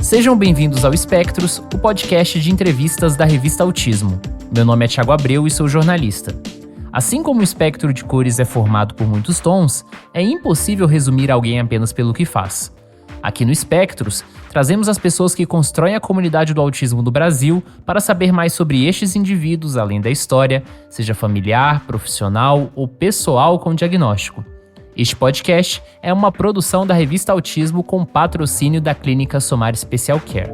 Sejam bem-vindos ao Espectros, o podcast de entrevistas da revista Autismo. Meu nome é Thiago Abreu e sou jornalista. Assim como o espectro de cores é formado por muitos tons, é impossível resumir alguém apenas pelo que faz. Aqui no Espectros, trazemos as pessoas que constroem a comunidade do autismo do Brasil para saber mais sobre estes indivíduos além da história, seja familiar, profissional ou pessoal com diagnóstico. Este podcast é uma produção da revista Autismo com patrocínio da Clínica Somar Special Care.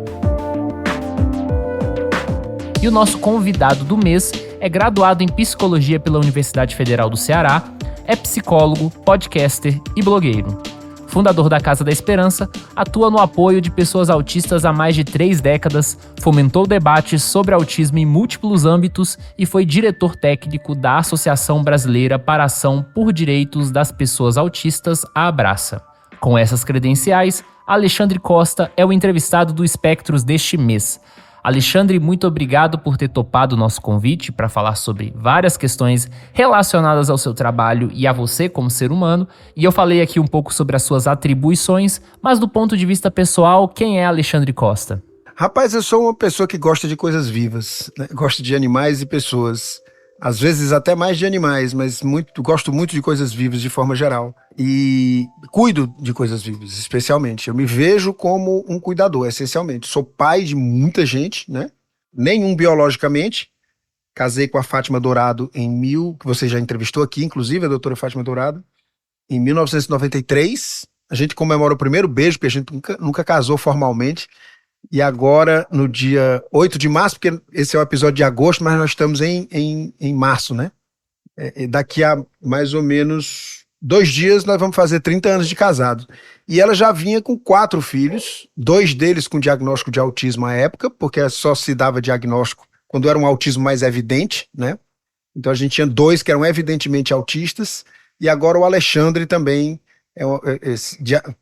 E o nosso convidado do mês é graduado em Psicologia pela Universidade Federal do Ceará, é psicólogo, podcaster e blogueiro. Fundador da Casa da Esperança, atua no apoio de pessoas autistas há mais de 3 décadas, fomentou debates sobre autismo em múltiplos âmbitos e foi diretor técnico da Associação Brasileira para a Ação por Direitos das Pessoas Autistas, a Abraça. Com essas credenciais, Alexandre Costa é o entrevistado do Espectros deste mês. Alexandre, muito obrigado por ter topado o nosso convite para falar sobre várias questões relacionadas ao seu trabalho e a você como ser humano. E eu falei aqui um pouco sobre as suas atribuições, mas do ponto de vista pessoal, quem é Alexandre Costa? Rapaz, eu sou uma pessoa que gosta de coisas vivas, né? Gosto de animais e pessoas. Às vezes até mais de animais, mas gosto muito de coisas vivas de forma geral. E cuido de coisas vivas, especialmente. Eu me vejo como um cuidador, essencialmente. Sou pai de muita gente, né? Nenhum biologicamente. Casei com a Fátima Dourado que você já entrevistou aqui, inclusive, a doutora Fátima Dourado, em 1993. A gente comemora o primeiro beijo, porque a gente nunca casou formalmente. E agora, no dia 8 de março, porque esse é o episódio de agosto, mas nós estamos em março, né? Daqui a mais ou menos 2 dias nós vamos fazer 30 anos de casado. E ela já vinha com 4 filhos, 2 deles com diagnóstico de autismo à época, porque só se dava diagnóstico quando era um autismo mais evidente, né? Então a gente tinha 2 que eram evidentemente autistas, e agora o Alexandre também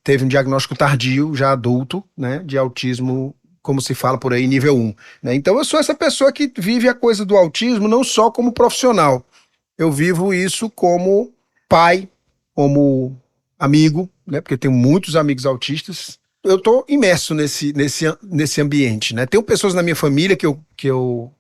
teve um diagnóstico tardio, já adulto, né, de autismo, como se fala por aí, nível 1. Né? Então eu sou essa pessoa que vive a coisa do autismo não só como profissional, eu vivo isso como pai, como amigo, né, porque tenho muitos amigos autistas. Eu estou imerso nesse ambiente. Né? Tenho pessoas na minha família que eu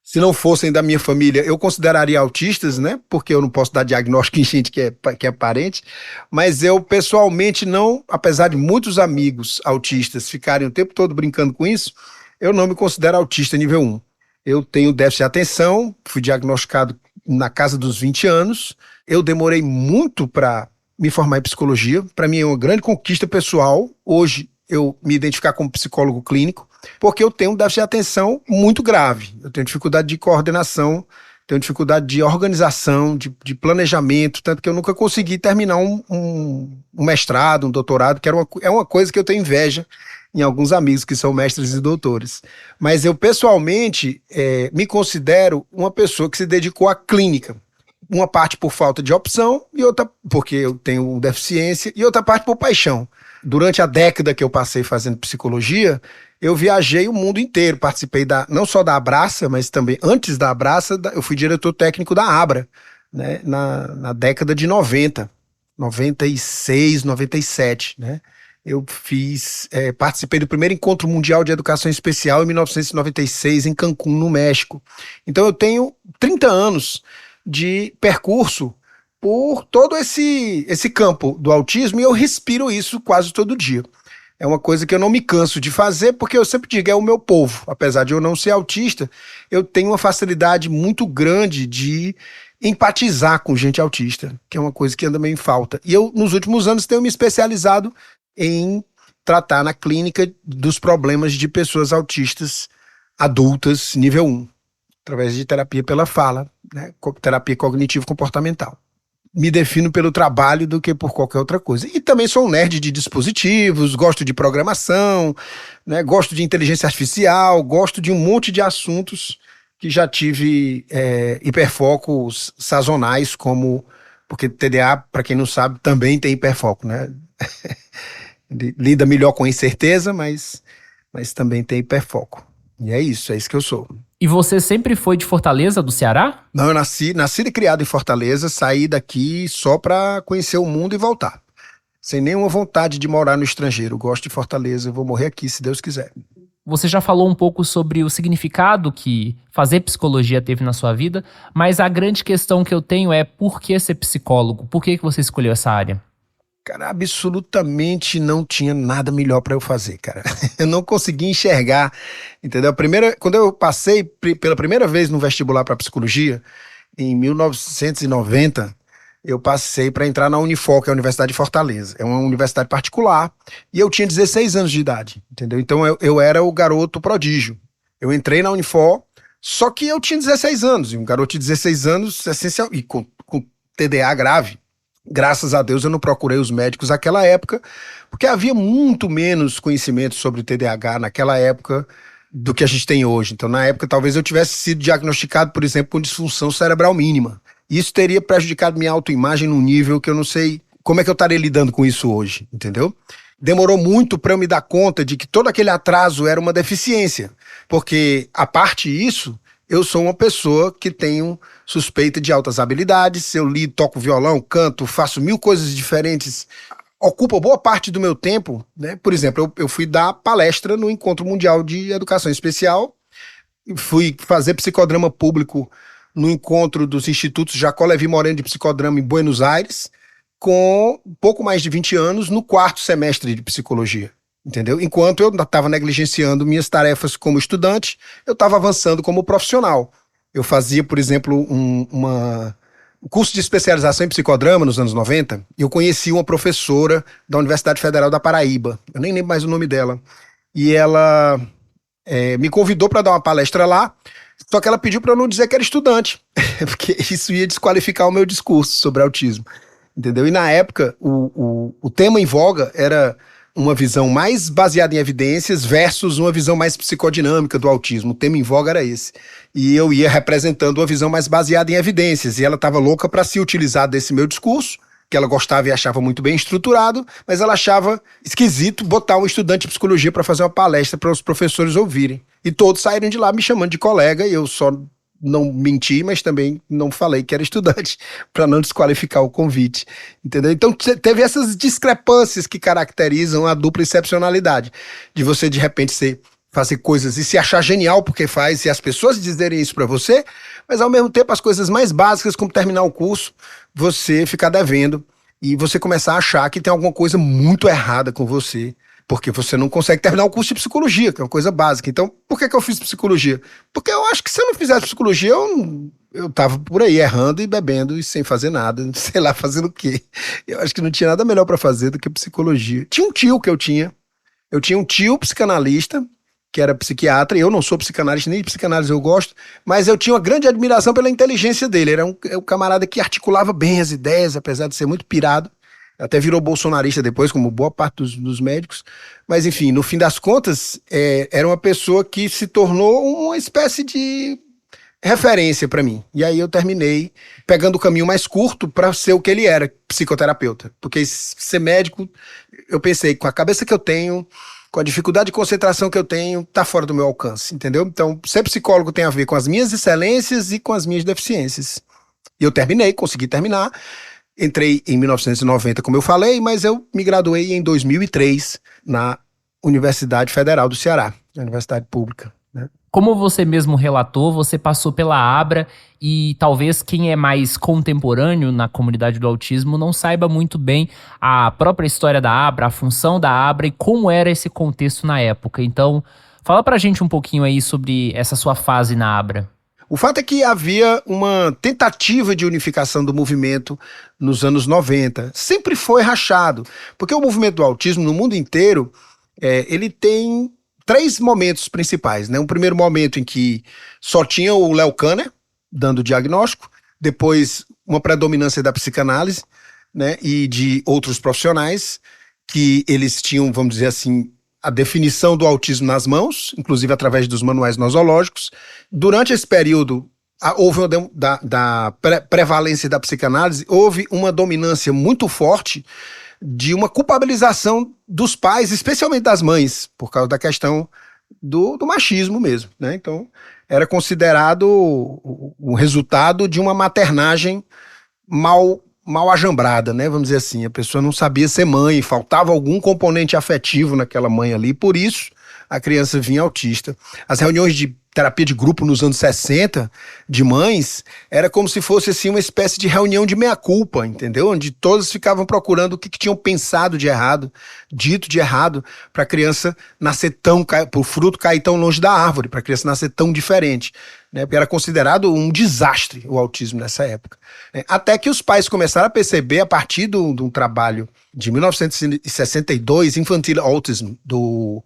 se não fossem da minha família, eu consideraria autistas, né? Porque eu não posso dar diagnóstico em gente que é parente. Mas eu, pessoalmente, não, apesar de muitos amigos autistas ficarem o tempo todo brincando com isso, eu não me considero autista nível 1. Eu tenho déficit de atenção, fui diagnosticado na casa dos 20 anos. Eu demorei muito para me formar em psicologia. Para mim é uma grande conquista pessoal. Hoje eu me identificar como psicólogo clínico, porque eu tenho um déficit de atenção muito grave. Eu tenho dificuldade de coordenação, tenho dificuldade de organização, de planejamento, tanto que eu nunca consegui terminar um mestrado, um doutorado, que é uma coisa que eu tenho inveja em alguns amigos que são mestres e doutores. Mas eu, pessoalmente, me considero uma pessoa que se dedicou à clínica. Uma parte por falta de opção, e outra porque eu tenho deficiência, e outra parte por paixão. Durante a década que eu passei fazendo psicologia, eu viajei o mundo inteiro, participei não só da Abraça, mas também, antes da Abraça, eu fui diretor técnico da Abra, né, na década de 90, 96, 97, né? Eu participei do primeiro Encontro Mundial de Educação Especial em 1996, em Cancún, no México. Então eu tenho 30 anos de percurso por todo esse campo do autismo, e eu respiro isso quase todo dia. É uma coisa que eu não me canso de fazer, porque eu sempre digo, é o meu povo. Apesar de eu não ser autista, eu tenho uma facilidade muito grande de empatizar com gente autista, que é uma coisa que anda meio em falta. E eu, nos últimos anos, tenho me especializado em tratar na clínica dos problemas de pessoas autistas adultas nível 1, através de terapia pela fala, né? Terapia cognitivo-comportamental. Me defino pelo trabalho do que por qualquer outra coisa. E também sou um nerd de dispositivos, gosto de programação, né? Gosto de inteligência artificial, gosto de um monte de assuntos que já tive hiperfocos sazonais, porque TDA, para quem não sabe, também tem hiperfoco, né? Lida melhor com incerteza, mas também tem hiperfoco. E é isso que eu sou. E você sempre foi de Fortaleza, do Ceará? Não, eu nasci e criado em Fortaleza, saí daqui só para conhecer o mundo e voltar. sem nenhuma vontade de morar no estrangeiro. Eu gosto de Fortaleza, eu vou morrer aqui, se Deus quiser. Você já falou um pouco sobre o significado que fazer psicologia teve na sua vida, mas a grande questão que eu tenho é por que ser psicólogo? Por que você escolheu essa área? Cara, absolutamente não tinha nada melhor para eu fazer, cara. Eu não conseguia enxergar, entendeu? Quando eu passei pela primeira vez no vestibular para psicologia, em 1990, eu passei para entrar na Unifor, que é a Universidade de Fortaleza. É uma universidade particular, e eu tinha 16 anos de idade, entendeu? Então eu era o garoto prodígio. Eu entrei na Unifor, só que eu tinha 16 anos, e um garoto de 16 anos, essencial, e com TDA grave. Graças a Deus eu não procurei os médicos naquela época, porque havia muito menos conhecimento sobre o TDAH naquela época do que a gente tem hoje. Então, na época, talvez eu tivesse sido diagnosticado, por exemplo, com disfunção cerebral mínima. Isso teria prejudicado minha autoimagem num nível que eu não sei como é que eu estaria lidando com isso hoje, entendeu? Demorou muito para eu me dar conta de que todo aquele atraso era uma deficiência, porque, a parte disso, eu sou uma pessoa que tenho suspeita de altas habilidades, eu toco violão, canto, faço mil coisas diferentes, ocupa boa parte do meu tempo, né? Por exemplo, eu fui dar palestra no Encontro Mundial de Educação Especial, fui fazer psicodrama público no encontro dos institutos Jacó Levi Moreno de Psicodrama em Buenos Aires, com pouco mais de 20 anos, no 4º semestre de psicologia. Entendeu? Enquanto eu estava negligenciando minhas tarefas como estudante, eu estava avançando como profissional. Eu fazia, por exemplo, um curso de especialização em psicodrama nos anos 90, e eu conheci uma professora da Universidade Federal da Paraíba, eu nem lembro mais o nome dela, e ela me convidou para dar uma palestra lá, só que ela pediu para eu não dizer que era estudante, porque isso ia desqualificar o meu discurso sobre autismo. Entendeu? E na época, o tema em voga era uma visão mais baseada em evidências versus uma visão mais psicodinâmica do autismo. O tema em voga era esse. E eu ia representando uma visão mais baseada em evidências. E ela estava louca para se utilizar desse meu discurso, que ela gostava e achava muito bem estruturado, mas ela achava esquisito botar um estudante de psicologia para fazer uma palestra para os professores ouvirem. E todos saíram de lá me chamando de colega, e eu só não menti, mas também não falei que era estudante, para não desqualificar o convite, entendeu? Então teve essas discrepâncias que caracterizam a dupla excepcionalidade, de você de repente fazer coisas e se achar genial porque faz, e as pessoas dizerem isso para você, mas ao mesmo tempo as coisas mais básicas, como terminar o curso, você ficar devendo, e você começar a achar que tem alguma coisa muito errada com você, porque você não consegue terminar o curso de psicologia, que é uma coisa básica. Então, por que eu fiz psicologia? Porque eu acho que se eu não fizesse psicologia, eu tava por aí errando e bebendo e sem fazer nada, sei lá, fazendo o quê. Eu acho que não tinha nada melhor para fazer do que psicologia. Tinha um tio que eu tinha um tio psicanalista, que era psiquiatra, e eu não sou psicanalista, nem de psicanálise eu gosto, mas eu tinha uma grande admiração pela inteligência dele. Era um camarada que articulava bem as ideias, apesar de ser muito pirado. Até virou bolsonarista depois, como boa parte dos médicos. Mas, enfim, no fim das contas, era uma pessoa que se tornou uma espécie de referência para mim. E aí eu terminei pegando o caminho mais curto para ser o que ele era, psicoterapeuta. Porque ser médico, eu pensei, com a cabeça que eu tenho, com a dificuldade de concentração que eu tenho, tá fora do meu alcance, entendeu? Então, ser psicólogo tem a ver com as minhas excelências e com as minhas deficiências. E eu consegui terminar. Entrei em 1990, como eu falei, mas eu me graduei em 2003 na Universidade Federal do Ceará, na Universidade Pública, né? Como você mesmo relatou, você passou pela Abra e talvez quem é mais contemporâneo na comunidade do autismo não saiba muito bem a própria história da Abra, a função da Abra e como era esse contexto na época. Então, fala pra gente um pouquinho aí sobre essa sua fase na Abra. O fato é que havia uma tentativa de unificação do movimento nos anos 90. Sempre foi rachado, porque o movimento do autismo no mundo inteiro, ele tem 3 momentos principais, né? Um primeiro momento em que só tinha o Léo Kanner dando o diagnóstico, depois uma predominância da psicanálise, né? E de outros profissionais, que eles tinham, vamos dizer assim, a definição do autismo nas mãos, inclusive através dos manuais nosológicos. Durante esse período, houve da prevalência da psicanálise, houve uma dominância muito forte de uma culpabilização dos pais, especialmente das mães, por causa da questão do machismo mesmo, né? Então, era considerado o resultado de uma maternagem mal mal ajambrada, né? Vamos dizer assim, a pessoa não sabia ser mãe, faltava algum componente afetivo naquela mãe ali, por isso a criança vinha autista. As reuniões de terapia de grupo nos anos 60, de mães, era como se fosse assim uma espécie de reunião de meia-culpa, entendeu? Onde todas ficavam procurando o que tinham pensado de errado, dito de errado, para a criança nascer para o fruto cair tão longe da árvore, para a criança nascer tão diferente, né? Porque era considerado um desastre o autismo nessa época. Até que os pais começaram a perceber, a partir de um trabalho de 1962, Infantile Autism, do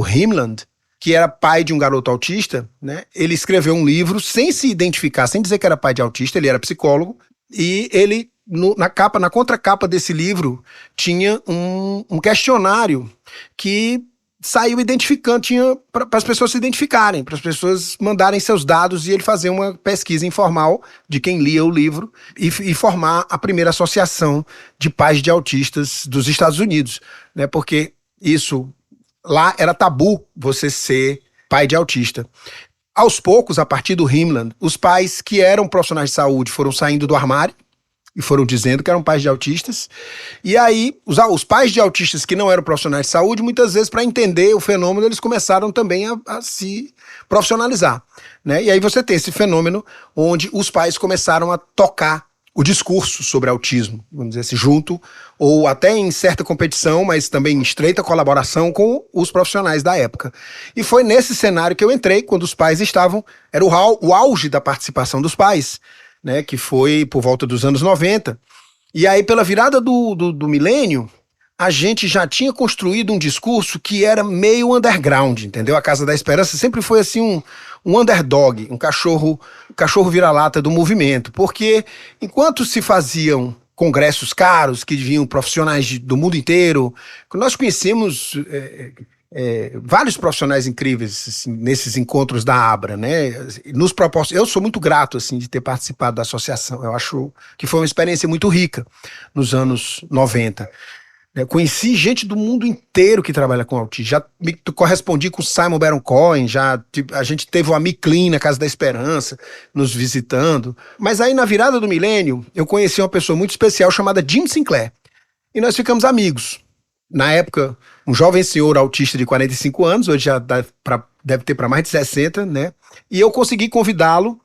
Himland, que era pai de um garoto autista, né? Ele escreveu um livro sem se identificar, sem dizer que era pai de autista, ele era psicólogo, e ele, na contracapa desse livro, tinha um questionário que saiu identificando, tinha para as pessoas se identificarem, para as pessoas mandarem seus dados e ele fazer uma pesquisa informal de quem lia o livro e formar a primeira associação de pais de autistas dos Estados Unidos, né? Porque isso... Lá era tabu você ser pai de autista. Aos poucos, a partir do Himland, os pais que eram profissionais de saúde foram saindo do armário e foram dizendo que eram pais de autistas. E aí, os pais de autistas que não eram profissionais de saúde, muitas vezes, para entender o fenômeno, eles começaram também a se profissionalizar, né? E aí você tem esse fenômeno onde os pais começaram a tocar o discurso sobre autismo, vamos dizer assim, junto, ou até em certa competição, mas também em estreita colaboração com os profissionais da época. E foi nesse cenário que eu entrei, quando os pais estavam, era o auge da participação dos pais, né, que foi por volta dos anos 90. E aí, pela virada do milênio, a gente já tinha construído um discurso que era meio underground, entendeu? A Casa da Esperança sempre foi assim um underdog, um cachorro vira-lata do movimento, porque enquanto se faziam congressos caros, que vinham profissionais do mundo inteiro, nós conhecemos vários profissionais incríveis assim, nesses encontros da Abra, né? Eu sou muito grato assim, de ter participado da associação, eu acho que foi uma experiência muito rica nos anos 90. Conheci gente do mundo inteiro que trabalha com autismo. Já me correspondi com o Simon Baron-Cohen, a gente teve o Ami Klein na Casa da Esperança, nos visitando. Mas aí, na virada do milênio, eu conheci uma pessoa muito especial chamada Jim Sinclair. E nós ficamos amigos. Na época, um jovem senhor autista de 45 anos, hoje já deve ter para mais de 60, né? E eu consegui convidá-lo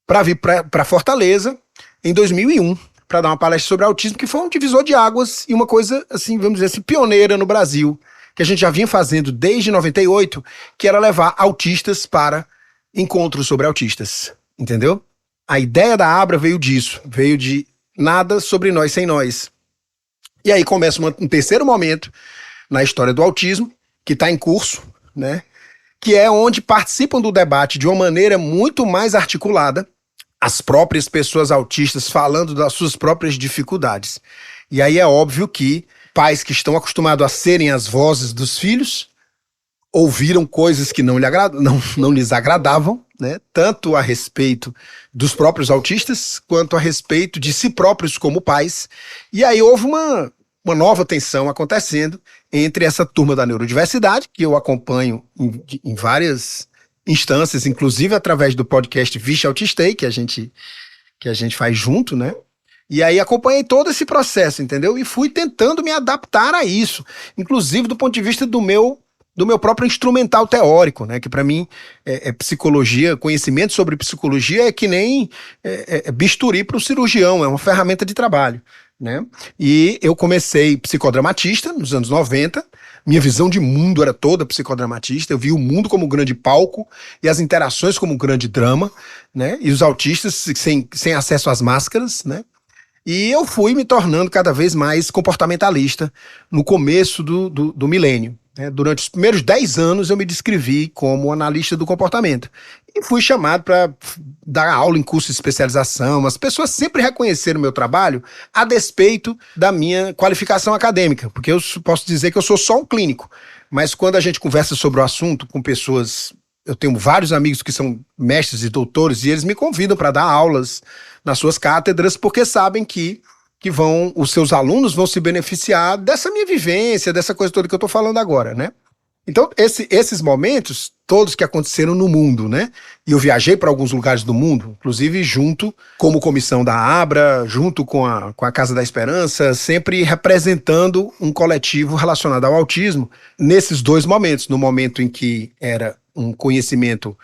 para vir para Fortaleza em 2001. Para dar uma palestra sobre autismo, que foi um divisor de águas e uma coisa, assim, vamos dizer assim, pioneira no Brasil, que a gente já vinha fazendo desde 98, que era levar autistas para encontros sobre autistas, entendeu? A ideia da Abra veio disso, veio de nada sobre nós sem nós. E aí começa um terceiro momento na história do autismo, que está em curso, né? Que é onde participam do debate de uma maneira muito mais articulada, as próprias pessoas autistas falando das suas próprias dificuldades. E aí é óbvio que pais que estão acostumados a serem as vozes dos filhos ouviram coisas que não lhes agradavam, né? Tanto a respeito dos próprios autistas, quanto a respeito de si próprios como pais. E aí houve uma nova tensão acontecendo entre essa turma da neurodiversidade, que eu acompanho em várias instâncias, inclusive através do podcast Vixe Autistei, que a gente faz junto, né? E aí acompanhei todo esse processo, entendeu? E fui tentando me adaptar a isso, inclusive do ponto de vista do meu próprio instrumental teórico, né? Que para mim psicologia, conhecimento sobre psicologia é que nem bisturi para o cirurgião, é uma ferramenta de trabalho, né? E eu comecei psicodramatista nos anos 90. Minha visão de mundo era toda psicodramatista, eu vi o mundo como um grande palco e as interações como um grande drama, né? E os autistas sem acesso às máscaras, né? E eu fui me tornando cada vez mais comportamentalista no começo do milênio, né? Durante os primeiros 10 anos eu me descrevi como analista do comportamento. E fui chamado para dar aula em curso de especialização. As pessoas sempre reconheceram o meu trabalho a despeito da minha qualificação acadêmica, porque eu posso dizer que eu sou só um clínico. Mas quando a gente conversa sobre o assunto com pessoas... Eu tenho vários amigos que são mestres e doutores e eles me convidam para dar aulas nas suas cátedras porque sabem que os seus alunos vão se beneficiar dessa minha vivência, dessa coisa toda que eu estou falando agora, né? Então, esses momentos, todos que aconteceram no mundo, né? E eu viajei para alguns lugares do mundo, inclusive junto, como comissão da Abra, junto com a Casa da Esperança, sempre representando um coletivo relacionado ao autismo, nesses dois momentos, no momento em que era um conhecimento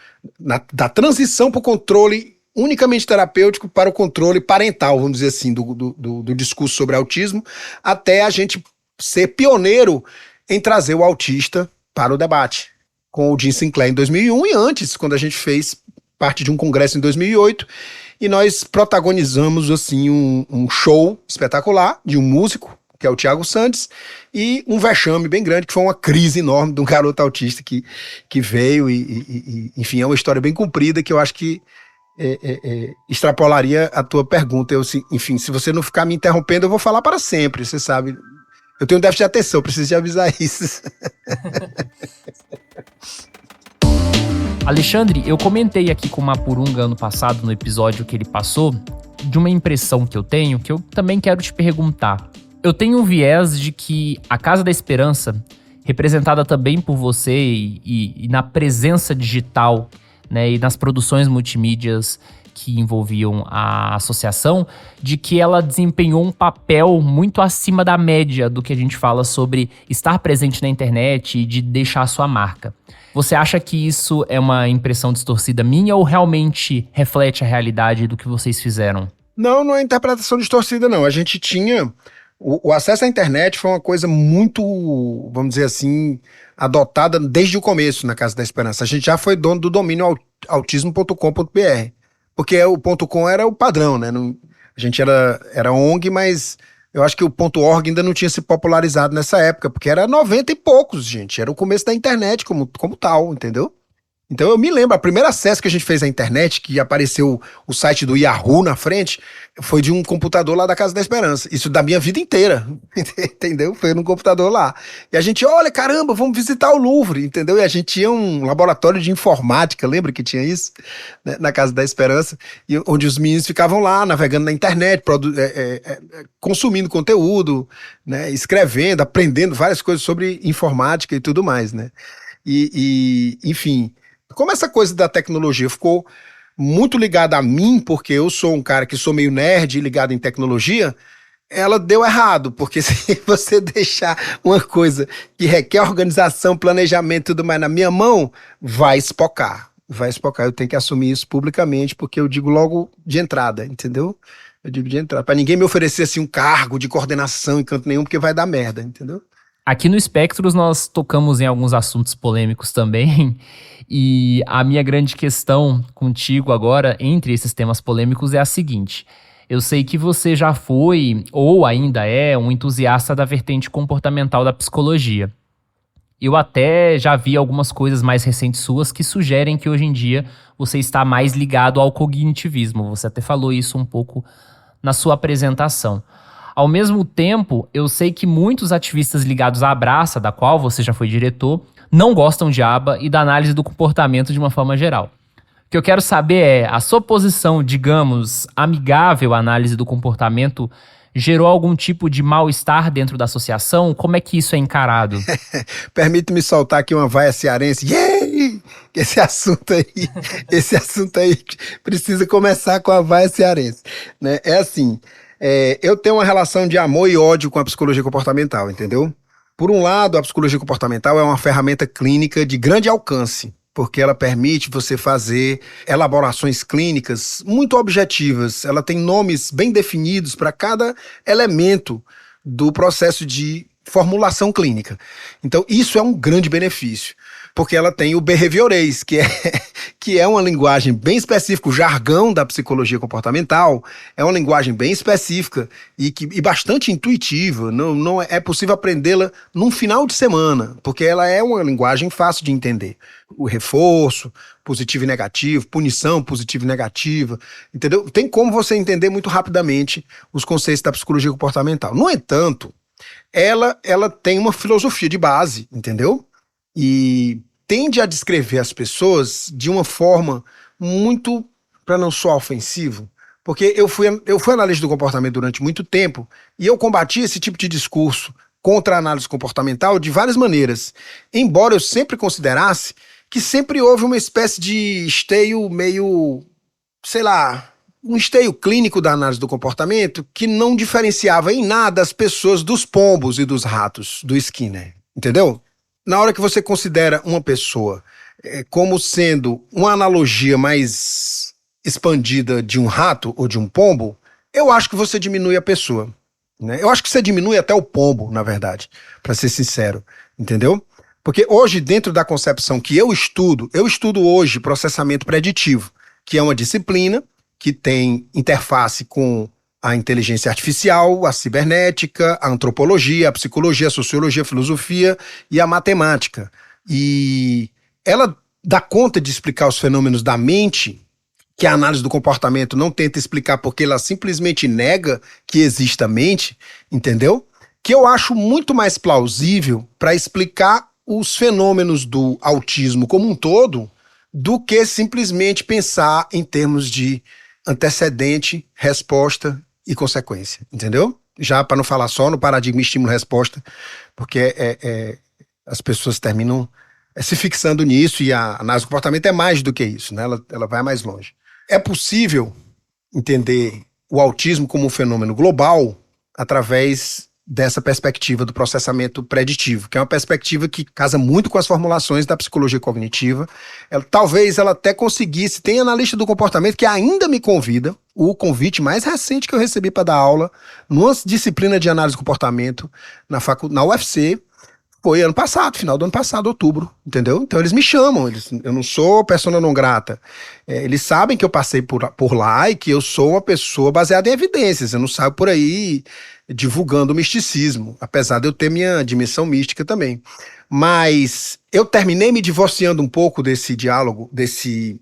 da transição para o controle unicamente terapêutico para o controle parental, vamos dizer assim, do discurso sobre autismo, até a gente ser pioneiro em trazer o autista para o debate, com o Jim Sinclair em 2001 e antes, quando a gente fez parte de um congresso em 2008, e nós protagonizamos assim um show espetacular de um músico, que é o Thiago Santos, e um vexame bem grande, que foi uma crise enorme de um garoto autista que veio, enfim, é uma história bem comprida, que eu acho que extrapolaria a tua pergunta. Enfim, se você não ficar me interrompendo, eu vou falar para sempre, você sabe. Eu tenho déficit de atenção, preciso te avisar isso. Alexandre, eu comentei aqui com o Mapurunga ano passado, no episódio que ele passou, de uma impressão que eu tenho, que eu também quero te perguntar. Eu tenho um viés de que a Casa da Esperança, representada também por você e na presença digital, né, e nas produções multimídias que envolviam a associação, de que ela desempenhou um papel muito acima da média do que a gente fala sobre estar presente na internet e de deixar a sua marca. Você acha que isso é uma impressão distorcida minha ou realmente reflete a realidade do que vocês fizeram? Não é interpretação distorcida, não. A gente tinha... O acesso à internet foi uma coisa muito, vamos dizer assim, adotada desde o começo na Casa da Esperança. A gente já foi dono do domínio autismo.com.br. Porque o .com era o padrão, né? A gente era ONG, mas eu acho que o .org ainda não tinha se popularizado nessa época, porque era 90 e poucos, gente. Era o começo da internet como tal, entendeu? Então eu me lembro, a primeira acesso que a gente fez à internet, que apareceu o site do Yahoo na frente, foi de um computador lá da Casa da Esperança. Isso da minha vida inteira, entendeu? Foi num computador lá. E a gente, olha, caramba, vamos visitar o Louvre, entendeu? E a gente tinha um laboratório de informática, lembra que tinha isso? Né? Na Casa da Esperança, onde os meninos ficavam lá, navegando na internet, consumindo conteúdo, né? Escrevendo, aprendendo várias coisas sobre informática e tudo mais, né? Enfim... Como essa coisa da tecnologia ficou muito ligada a mim, porque eu sou um cara que sou meio nerd e ligado em tecnologia, ela deu errado, porque se você deixar uma coisa que requer organização, planejamento e tudo mais na minha mão, vai espocar. Eu tenho que assumir isso publicamente, porque eu digo logo de entrada, entendeu? Eu digo de entrada, para ninguém me oferecer assim um cargo de coordenação em canto nenhum, porque vai dar merda, entendeu? Aqui no Espectros nós tocamos em alguns assuntos polêmicos também, e a minha grande questão contigo agora, entre esses temas polêmicos, é a seguinte: eu sei que você já foi, ou ainda é, um entusiasta da vertente comportamental da psicologia. Eu até já vi algumas coisas mais recentes suas que sugerem que hoje em dia você está mais ligado ao cognitivismo. Você até falou isso um pouco na sua apresentação. Ao mesmo tempo, eu sei que muitos ativistas ligados à Abraça, da qual você já foi diretor, não gostam de aba e da análise do comportamento de uma forma geral. O que eu quero saber é, a sua posição, digamos, amigável à análise do comportamento, gerou algum tipo de mal-estar dentro da associação? Como é que isso é encarado? Permite-me soltar aqui uma vaia cearense. Yeah! Esse assunto aí precisa começar com a vaia cearense, né? É assim... eu tenho uma relação de amor e ódio com a psicologia comportamental, entendeu? Por um lado, a psicologia comportamental é uma ferramenta clínica de grande alcance, porque ela permite você fazer elaborações clínicas muito objetivas. Ela tem nomes bem definidos para cada elemento do processo de formulação clínica. Então, isso é um grande benefício, porque ela tem o behaviorês, que é uma linguagem bem específica, o jargão da psicologia comportamental é uma linguagem bem específica e bastante intuitiva. Não é possível aprendê-la num final de semana, porque ela é uma linguagem fácil de entender. O reforço, positivo e negativo, punição positiva e negativa, entendeu? Tem como você entender muito rapidamente os conceitos da psicologia comportamental. No entanto, ela tem uma filosofia de base, entendeu? E tende a descrever as pessoas de uma forma muito, para não soar ofensivo, porque eu fui analista do comportamento durante muito tempo e eu combati esse tipo de discurso contra a análise comportamental de várias maneiras, embora eu sempre considerasse que sempre houve uma espécie de esteio meio, sei lá, um esteio clínico da análise do comportamento que não diferenciava em nada as pessoas dos pombos e dos ratos do Skinner, entendeu? Na hora que você considera uma pessoa como sendo uma analogia mais expandida de um rato ou de um pombo, eu acho que você diminui a pessoa, né? Eu acho que você diminui até o pombo, na verdade, para ser sincero, entendeu? Porque hoje, dentro da concepção que eu estudo hoje processamento preditivo, que é uma disciplina que tem interface com a inteligência artificial, a cibernética, a antropologia, a psicologia, a sociologia, a filosofia e a matemática. E ela dá conta de explicar os fenômenos da mente, que a análise do comportamento não tenta explicar porque ela simplesmente nega que exista mente, entendeu? Que eu acho muito mais plausível para explicar os fenômenos do autismo como um todo do que simplesmente pensar em termos de antecedente, resposta e consequência, entendeu? Já para não falar só no paradigma estímulo-resposta, porque as pessoas terminam se fixando nisso e a análise do comportamento é mais do que isso, né? Ela vai mais longe. É possível entender o autismo como um fenômeno global através dessa perspectiva do processamento preditivo, que é uma perspectiva que casa muito com as formulações da psicologia cognitiva. Talvez ela até conseguisse, tem analista do comportamento que ainda me convida, o convite mais recente que eu recebi para dar aula, numa disciplina de análise do comportamento na UFC, foi ano passado, final do ano passado, outubro, entendeu? Então eles me chamam, eu não sou persona não grata. Eles sabem que eu passei por lá e que eu sou uma pessoa baseada em evidências, eu não saio por aí divulgando misticismo, apesar de eu ter minha dimensão mística também. Mas eu terminei me divorciando um pouco desse diálogo, desse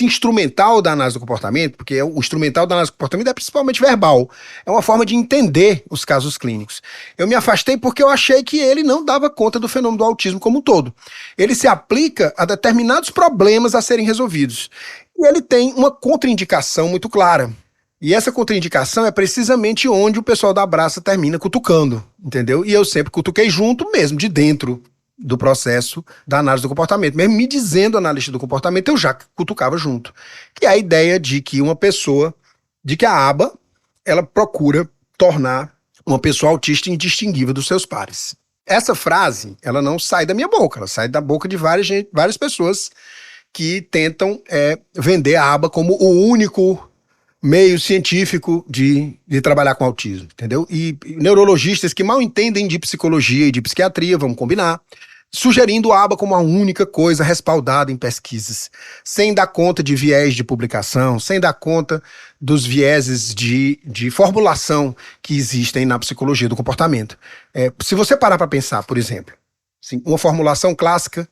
instrumental da análise do comportamento, porque o instrumental da análise do comportamento é principalmente verbal. É uma forma de entender os casos clínicos. Eu me afastei porque eu achei que ele não dava conta do fenômeno do autismo como um todo. Ele se aplica a determinados problemas a serem resolvidos. E ele tem uma contraindicação muito clara. E essa contraindicação é precisamente onde o pessoal da Abraça termina cutucando, entendeu? E eu sempre cutuquei junto mesmo, de dentro do processo da análise do comportamento. Mesmo me dizendo analista do comportamento, eu já cutucava junto. Que é a ideia de que que a aba, ela procura tornar uma pessoa autista indistinguível dos seus pares. Essa frase, ela não sai da minha boca, ela sai da boca de várias pessoas que tentam vender a aba como o único meio científico de trabalhar com autismo, entendeu? E neurologistas que mal entendem de psicologia e de psiquiatria, vamos combinar, sugerindo a aba como a única coisa respaldada em pesquisas, sem dar conta de viés de publicação, sem dar conta dos vieses de formulação que existem na psicologia do comportamento. Se você parar para pensar, por exemplo, assim, uma formulação clássica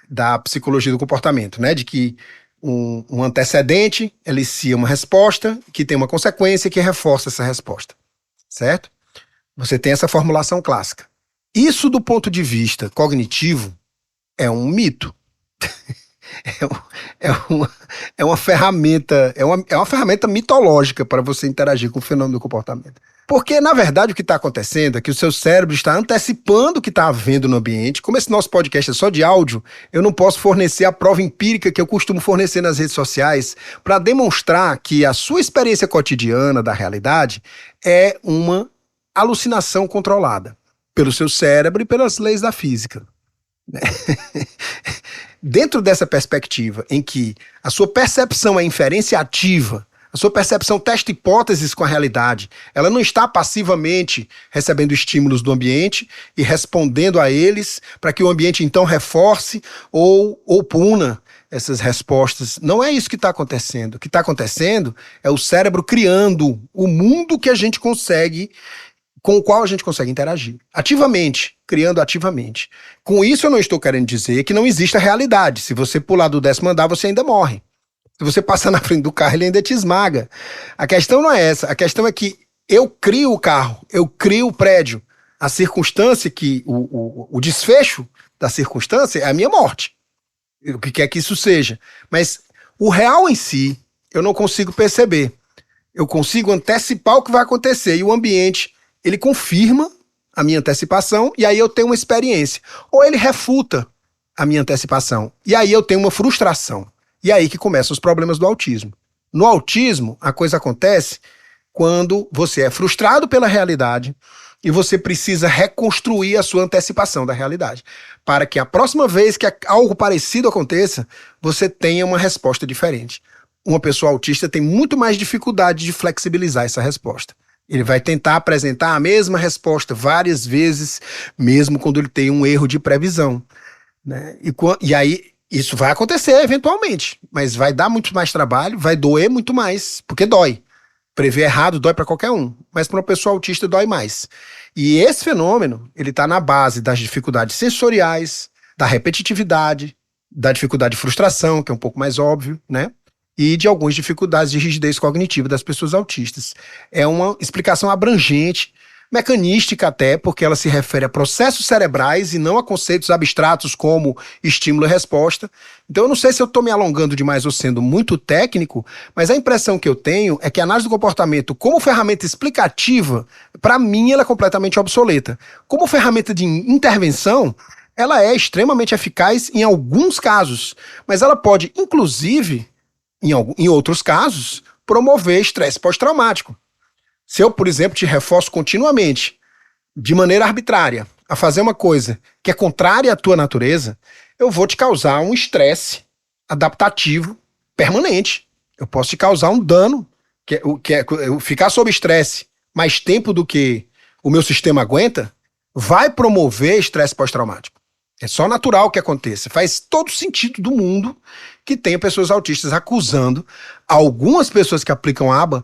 da psicologia do comportamento, né, de que um antecedente elicia uma resposta que tem uma consequência que reforça essa resposta, certo? Você tem essa formulação clássica. Isso, do ponto de vista cognitivo, é um mito. É uma ferramenta mitológica para você interagir com o fenômeno do comportamento. Porque, na verdade, o que está acontecendo é que o seu cérebro está antecipando o que está havendo no ambiente. Como esse nosso podcast é só de áudio, eu não posso fornecer a prova empírica que eu costumo fornecer nas redes sociais para demonstrar que a sua experiência cotidiana da realidade é uma alucinação controlada pelo seu cérebro e pelas leis da física. Dentro dessa perspectiva em que a sua percepção é inferência ativa, a sua percepção testa hipóteses com a realidade, ela não está passivamente recebendo estímulos do ambiente e respondendo a eles para que o ambiente então reforce ou puna essas respostas. Não é isso que está acontecendo. O que está acontecendo é o cérebro criando o mundo que a gente consegue, com o qual a gente consegue interagir. Ativamente, criando ativamente. Com isso eu não estou querendo dizer que não existe a realidade. Se você pular do 10º andar, você ainda morre. Se você passar na frente do carro, ele ainda te esmaga. A questão não é essa. A questão é que eu crio o carro, eu crio o prédio. A circunstância, o desfecho da circunstância é a minha morte. O que quer que isso seja. Mas o real em si, eu não consigo perceber. Eu consigo antecipar o que vai acontecer. E o ambiente, ele confirma a minha antecipação e aí eu tenho uma experiência. Ou ele refuta a minha antecipação e aí eu tenho uma frustração. E aí que começam os problemas do autismo. No autismo, a coisa acontece quando você é frustrado pela realidade e você precisa reconstruir a sua antecipação da realidade, para que a próxima vez que algo parecido aconteça, você tenha uma resposta diferente. Uma pessoa autista tem muito mais dificuldade de flexibilizar essa resposta. Ele vai tentar apresentar a mesma resposta várias vezes, mesmo quando ele tem um erro de previsão, né? E aí isso vai acontecer eventualmente, mas vai dar muito mais trabalho, vai doer muito mais, porque dói. Prever errado dói para qualquer um, mas para uma pessoa autista dói mais. E esse fenômeno, ele está na base das dificuldades sensoriais, da repetitividade, da dificuldade de frustração, que é um pouco mais óbvio, né? E de algumas dificuldades de rigidez cognitiva das pessoas autistas. É uma explicação abrangente, mecanística até, porque ela se refere a processos cerebrais e não a conceitos abstratos como estímulo e resposta. Então eu não sei se eu estou me alongando demais ou sendo muito técnico, mas a impressão que eu tenho é que a análise do comportamento como ferramenta explicativa, para mim, ela é completamente obsoleta. Como ferramenta de intervenção, ela é extremamente eficaz em alguns casos, mas ela pode, inclusive, em outros casos, promover estresse pós-traumático. Se eu, por exemplo, te reforço continuamente, de maneira arbitrária, a fazer uma coisa que é contrária à tua natureza, eu vou te causar um estresse adaptativo permanente. Eu posso te causar um dano, ficar sob estresse mais tempo do que o meu sistema aguenta, vai promover estresse pós-traumático. É só natural que aconteça. Faz todo sentido do mundo que tenha pessoas autistas acusando algumas pessoas que aplicam ABA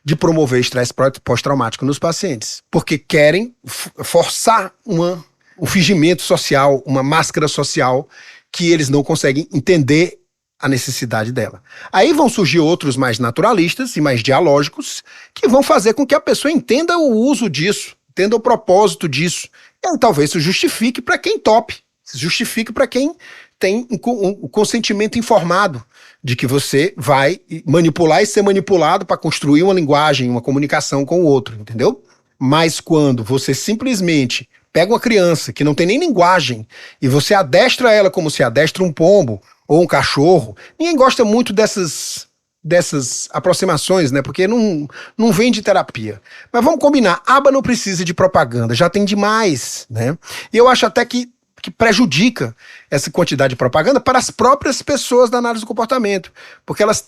de promover estresse pós-traumático nos pacientes, porque querem forçar um fingimento social, uma máscara social que eles não conseguem entender a necessidade dela. Aí vão surgir outros mais naturalistas e mais dialógicos que vão fazer com que a pessoa entenda o uso disso, entenda o propósito disso. E talvez se justifique para quem tope, se justifique para quem tem um consentimento informado de que você vai manipular e ser manipulado para construir uma linguagem, uma comunicação com o outro, entendeu? Mas quando você simplesmente pega uma criança que não tem nem linguagem e você adestra ela como se adestra um pombo ou um cachorro, ninguém gosta muito dessas aproximações, né? Porque não vem de terapia. Mas vamos combinar, ABA não precisa de propaganda, já tem demais, né? E eu acho até que prejudica essa quantidade de propaganda para as próprias pessoas da análise do comportamento, porque elas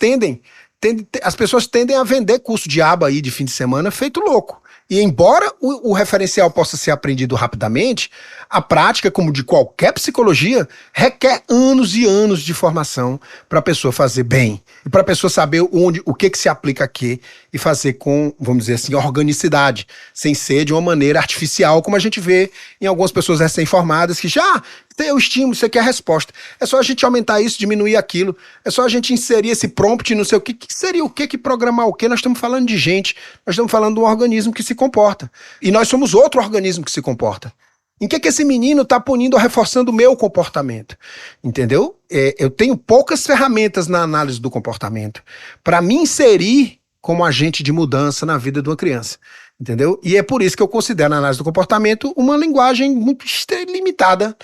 as pessoas tendem a vender curso de ABA aí de fim de semana feito louco. E embora o referencial possa ser aprendido rapidamente, a prática, como de qualquer psicologia, requer anos e anos de formação para a pessoa fazer bem. E para a pessoa saber o que se aplica a quê e fazer com, vamos dizer assim, organicidade, sem ser de uma maneira artificial, como a gente vê em algumas pessoas recém-formadas que já tem o estímulo, isso aqui é a resposta. É só a gente aumentar isso, diminuir aquilo. É só a gente inserir esse prompt, não sei o que. Que seria o que programar o quê? Nós estamos falando de gente. Nós estamos falando de um organismo que se comporta. E nós somos outro organismo que se comporta. Em que esse menino está punindo ou reforçando o meu comportamento? Entendeu? Eu tenho poucas ferramentas na análise do comportamento para me inserir como agente de mudança na vida de uma criança. Entendeu? E é por isso que eu considero a análise do comportamento uma linguagem muito limitada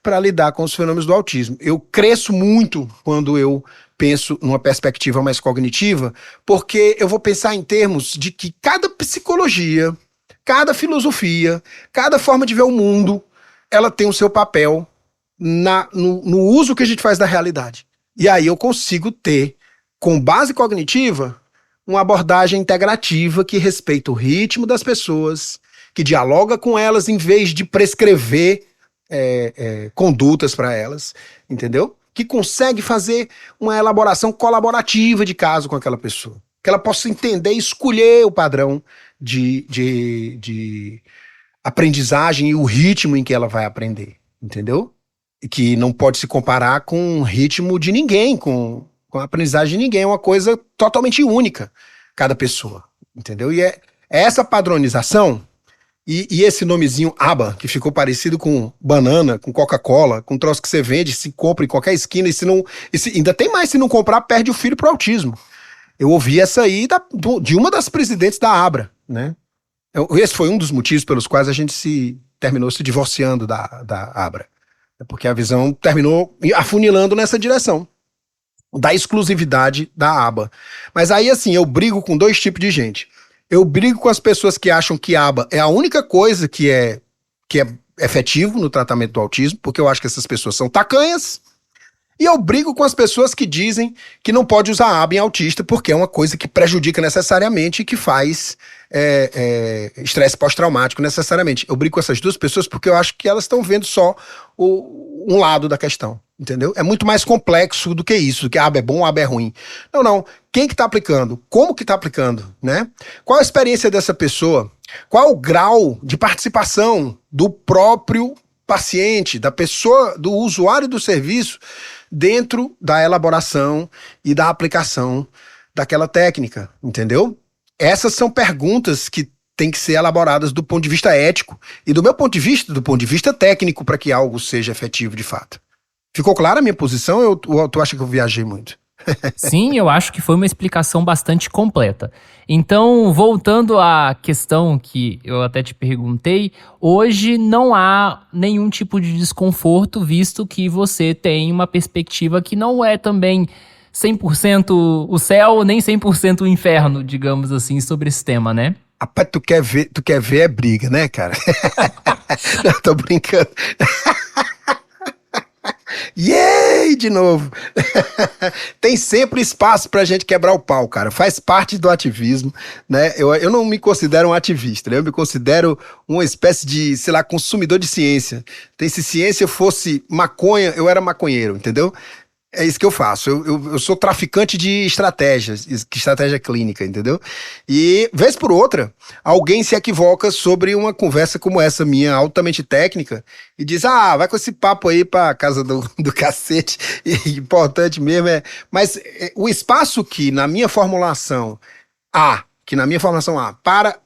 para lidar com os fenômenos do autismo. Eu cresço muito quando eu penso numa perspectiva mais cognitiva, porque eu vou pensar em termos de que cada psicologia, filosofia, cada forma de ver o mundo, ela tem o seu papel no uso que a gente faz da realidade. E aí eu consigo ter, com base cognitiva, uma abordagem integrativa que respeita o ritmo das pessoas, que dialoga com elas em vez de prescrever condutas para elas, entendeu? Que consegue fazer uma elaboração colaborativa de caso com aquela pessoa. Que ela possa entender e escolher o padrão de aprendizagem e o ritmo em que ela vai aprender, entendeu? E que não pode se comparar com o ritmo de ninguém, com a aprendizagem de ninguém, é uma coisa totalmente única, cada pessoa, entendeu? E é essa padronização e esse nomezinho ABA, que ficou parecido com banana, com Coca-Cola, com um troço que você vende, se compra em qualquer esquina, ainda tem mais, se não comprar, perde o filho pro autismo. Eu ouvi essa aí de uma das presidentes da ABRA, né? Esse foi um dos motivos pelos quais a gente terminou se divorciando da Abra. Porque a visão terminou afunilando nessa direção da exclusividade da aba. Mas aí, assim, eu brigo com dois tipos de gente. Eu brigo com as pessoas que acham que a aba é a única coisa que é efetivo no tratamento do autismo, porque eu acho que essas pessoas são tacanhas. E eu brigo com as pessoas que dizem que não pode usar a aba em autista porque é uma coisa que prejudica necessariamente e que faz estresse pós-traumático necessariamente. Eu brigo com essas duas pessoas porque eu acho que elas estão vendo só um lado da questão, entendeu? É muito mais complexo do que isso, do que a aba é bom, a aba é ruim. Não. Quem que tá aplicando? Como que tá aplicando, né? Qual a experiência dessa pessoa? Qual é o grau de participação do próprio paciente, da pessoa, do usuário do serviço dentro da elaboração e da aplicação daquela técnica, entendeu? Essas são perguntas que têm que ser elaboradas do ponto de vista ético e do meu ponto de vista, do ponto de vista técnico, para que algo seja efetivo de fato. Ficou clara a minha posição ou tu acha que eu viajei muito? Sim, eu acho que foi uma explicação bastante completa. Então, voltando à questão que eu até te perguntei, hoje não há nenhum tipo de desconforto, visto que você tem uma perspectiva que não é também 100% o céu, nem 100% o inferno, digamos assim, sobre esse tema, né? Rapaz, tu quer ver é briga, né, cara? Não, tô brincando. Yay! De novo. Tem sempre espaço pra gente quebrar o pau, cara. Faz parte do ativismo, né? Eu não me considero um ativista, né? Eu me considero uma espécie de, sei lá, consumidor de ciência. Se ciência fosse maconha, eu era maconheiro, entendeu? É isso que eu faço. Eu sou traficante de estratégias, estratégia clínica, entendeu? E, vez por outra, alguém se equivoca sobre uma conversa como essa minha, altamente técnica, e diz, vai com esse papo aí pra casa do cacete, e importante mesmo é... Mas o espaço que na minha formulação para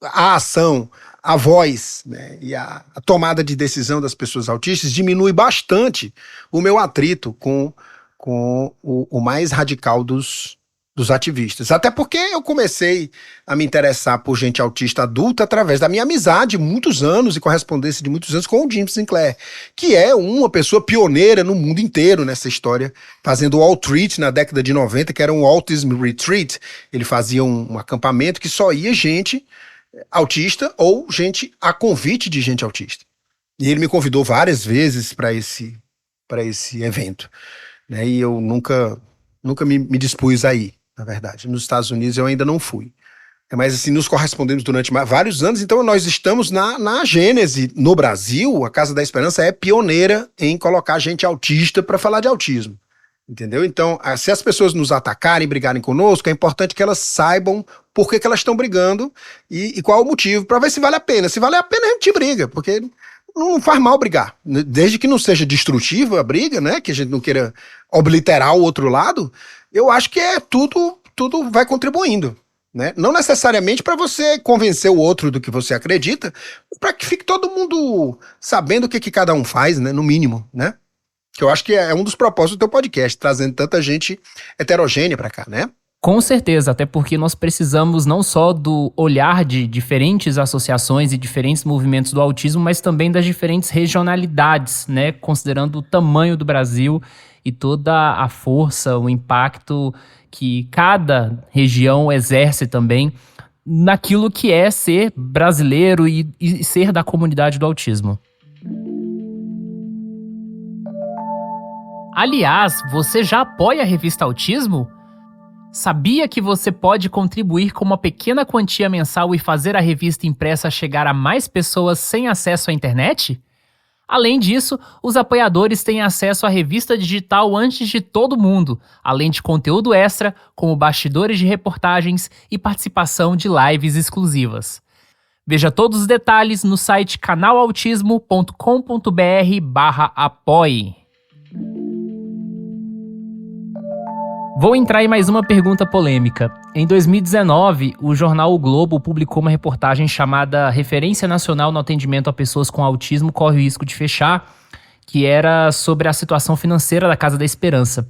a ação, a voz, né, e a tomada de decisão das pessoas autistas diminui bastante o meu atrito com o mais radical dos ativistas. Até porque eu comecei a me interessar por gente autista adulta através da minha amizade, muitos anos, e correspondência de muitos anos com o Jim Sinclair, que é uma pessoa pioneira no mundo inteiro nessa história, fazendo o Outreach na década de 90, que era um Autism Retreat. Ele fazia um acampamento que só ia gente autista ou gente a convite de gente autista. E ele me convidou várias vezes para esse evento, né? E eu nunca me dispus a ir, na verdade. Nos Estados Unidos eu ainda não fui. Mas assim, nos correspondemos durante vários anos, então nós estamos na gênese. No Brasil, a Casa da Esperança é pioneira em colocar gente autista para falar de autismo. Entendeu? Então, se as pessoas nos atacarem, brigarem conosco, é importante que elas saibam por que elas estão brigando e qual o motivo, para ver se vale a pena. Se vale a pena, a gente briga, porque não faz mal brigar. Desde que não seja destrutiva a briga, né? Que a gente não queira obliterar o outro lado, eu acho que tudo vai contribuindo, né? Não necessariamente para você convencer o outro do que você acredita, para que fique todo mundo sabendo o que cada um faz, né? No mínimo, né? Que eu acho que é um dos propósitos do teu podcast, trazendo tanta gente heterogênea pra cá, né? Com certeza, até porque nós precisamos não só do olhar de diferentes associações e diferentes movimentos do autismo, mas também das diferentes regionalidades, né? Considerando o tamanho do Brasil e toda a força, o impacto que cada região exerce também naquilo que é ser brasileiro e ser da comunidade do autismo. Aliás, você já apoia a revista Autismo? Sabia que você pode contribuir com uma pequena quantia mensal e fazer a revista impressa chegar a mais pessoas sem acesso à internet? Além disso, os apoiadores têm acesso à revista digital antes de todo mundo, além de conteúdo extra, como bastidores de reportagens e participação de lives exclusivas. Veja todos os detalhes no site canalautismo.com.br/apoie. Vou entrar em mais uma pergunta polêmica. Em 2019, o jornal O Globo publicou uma reportagem chamada Referência Nacional no Atendimento a Pessoas com Autismo Corre o Risco de Fechar, que era sobre a situação financeira da Casa da Esperança.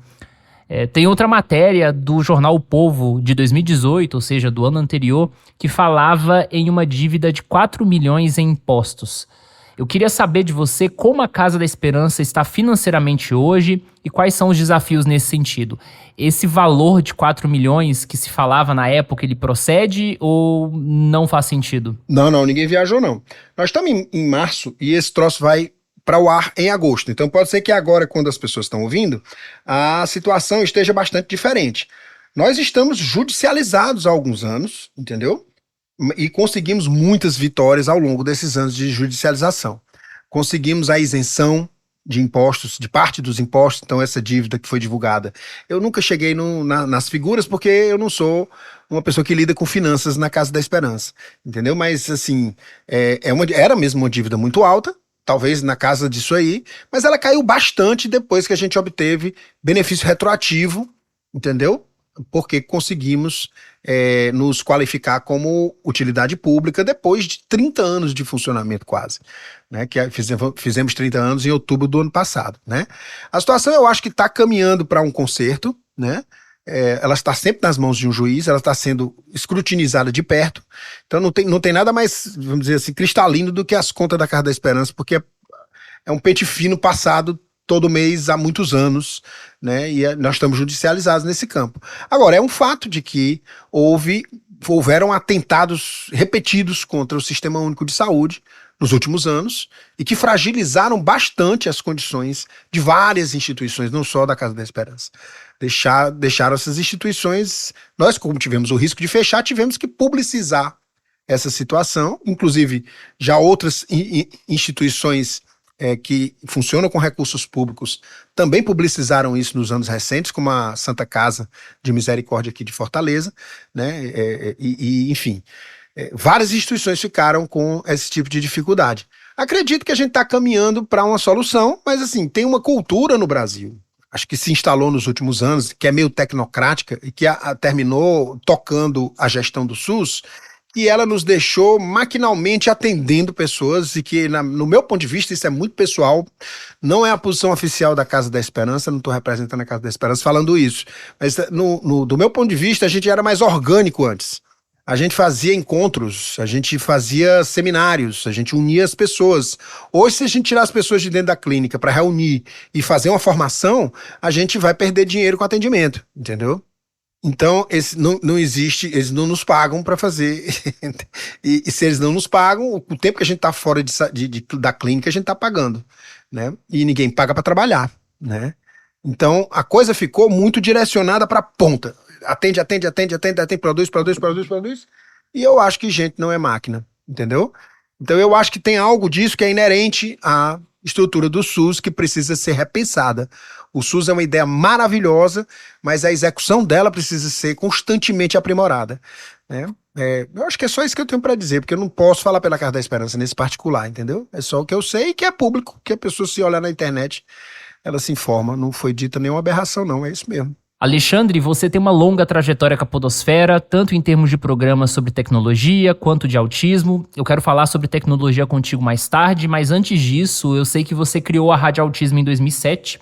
Tem outra matéria do jornal O Povo de 2018, ou seja, do ano anterior, que falava em uma dívida de 4 milhões em impostos. Eu queria saber de você como a Casa da Esperança está financeiramente hoje e quais são os desafios nesse sentido. Esse valor de 4 milhões que se falava na época, ele procede ou não faz sentido? Não, ninguém viajou não. Nós estamos em março e esse troço vai para o ar em agosto. Então pode ser que agora, quando as pessoas estão ouvindo, a situação esteja bastante diferente. Nós estamos judicializados há alguns anos, entendeu? E conseguimos muitas vitórias ao longo desses anos de judicialização. Conseguimos a isenção de impostos, de parte dos impostos, então essa dívida que foi divulgada. Eu nunca cheguei nas figuras porque eu não sou uma pessoa que lida com finanças na Casa da Esperança, entendeu? Mas assim, era mesmo uma dívida muito alta, talvez na casa disso aí, mas ela caiu bastante depois que a gente obteve benefício retroativo, entendeu? Porque conseguimos nos qualificar como utilidade pública depois de 30 anos de funcionamento quase, né? Que fizemos 30 anos em outubro do ano passado, né? A situação eu acho que está caminhando para um conserto, né? Ela está sempre nas mãos de um juiz, ela está sendo escrutinizada de perto, então não tem nada mais, vamos dizer assim, cristalino do que as contas da Casa da Esperança, porque é um pente fino passado todo mês há muitos anos, né? E nós estamos judicializados nesse campo. Agora, é um fato de que houveram atentados repetidos contra o Sistema Único de Saúde nos últimos anos e que fragilizaram bastante as condições de várias instituições, não só da Casa da Esperança. Deixaram essas instituições, nós como tivemos o risco de fechar, tivemos que publicizar essa situação, inclusive já outras instituições que funcionam com recursos públicos também publicizaram isso nos anos recentes, como a Santa Casa de Misericórdia aqui de Fortaleza, né? Enfim, várias instituições ficaram com esse tipo de dificuldade. Acredito que a gente está caminhando para uma solução, mas assim, tem uma cultura no Brasil, acho que se instalou nos últimos anos, que é meio tecnocrática e que terminou tocando a gestão do SUS, e ela nos deixou maquinalmente atendendo pessoas e que, no meu ponto de vista, isso é muito pessoal, não é a posição oficial da Casa da Esperança, não estou representando a Casa da Esperança falando isso, mas do meu ponto de vista, a gente era mais orgânico antes. A gente fazia encontros, a gente fazia seminários, a gente unia as pessoas. Hoje, se a gente tirar as pessoas de dentro da clínica para reunir e fazer uma formação, a gente vai perder dinheiro com atendimento, entendeu? Então, não existe, eles não nos pagam para fazer. E se eles não nos pagam, o tempo que a gente está fora da clínica, a gente está pagando, né? E ninguém paga para trabalhar, né? Então, a coisa ficou muito direcionada para a ponta. Atende, produz. E eu acho que gente não é máquina, entendeu? Então, eu acho que tem algo disso que é inerente à estrutura do SUS que precisa ser repensada. O SUS é uma ideia maravilhosa, mas a execução dela precisa ser constantemente aprimorada, né? Eu acho que é só isso que eu tenho para dizer, porque eu não posso falar pela Casa da Esperança nesse particular, entendeu? É só o que eu sei e que é público, que a pessoa se olhar na internet, ela se informa. Não foi dita nenhuma aberração, não, é isso mesmo. Alexandre, você tem uma longa trajetória com a podosfera, tanto em termos de programas sobre tecnologia, quanto de autismo. Eu quero falar sobre tecnologia contigo mais tarde, mas antes disso, eu sei que você criou a Rádio Autismo em 2007,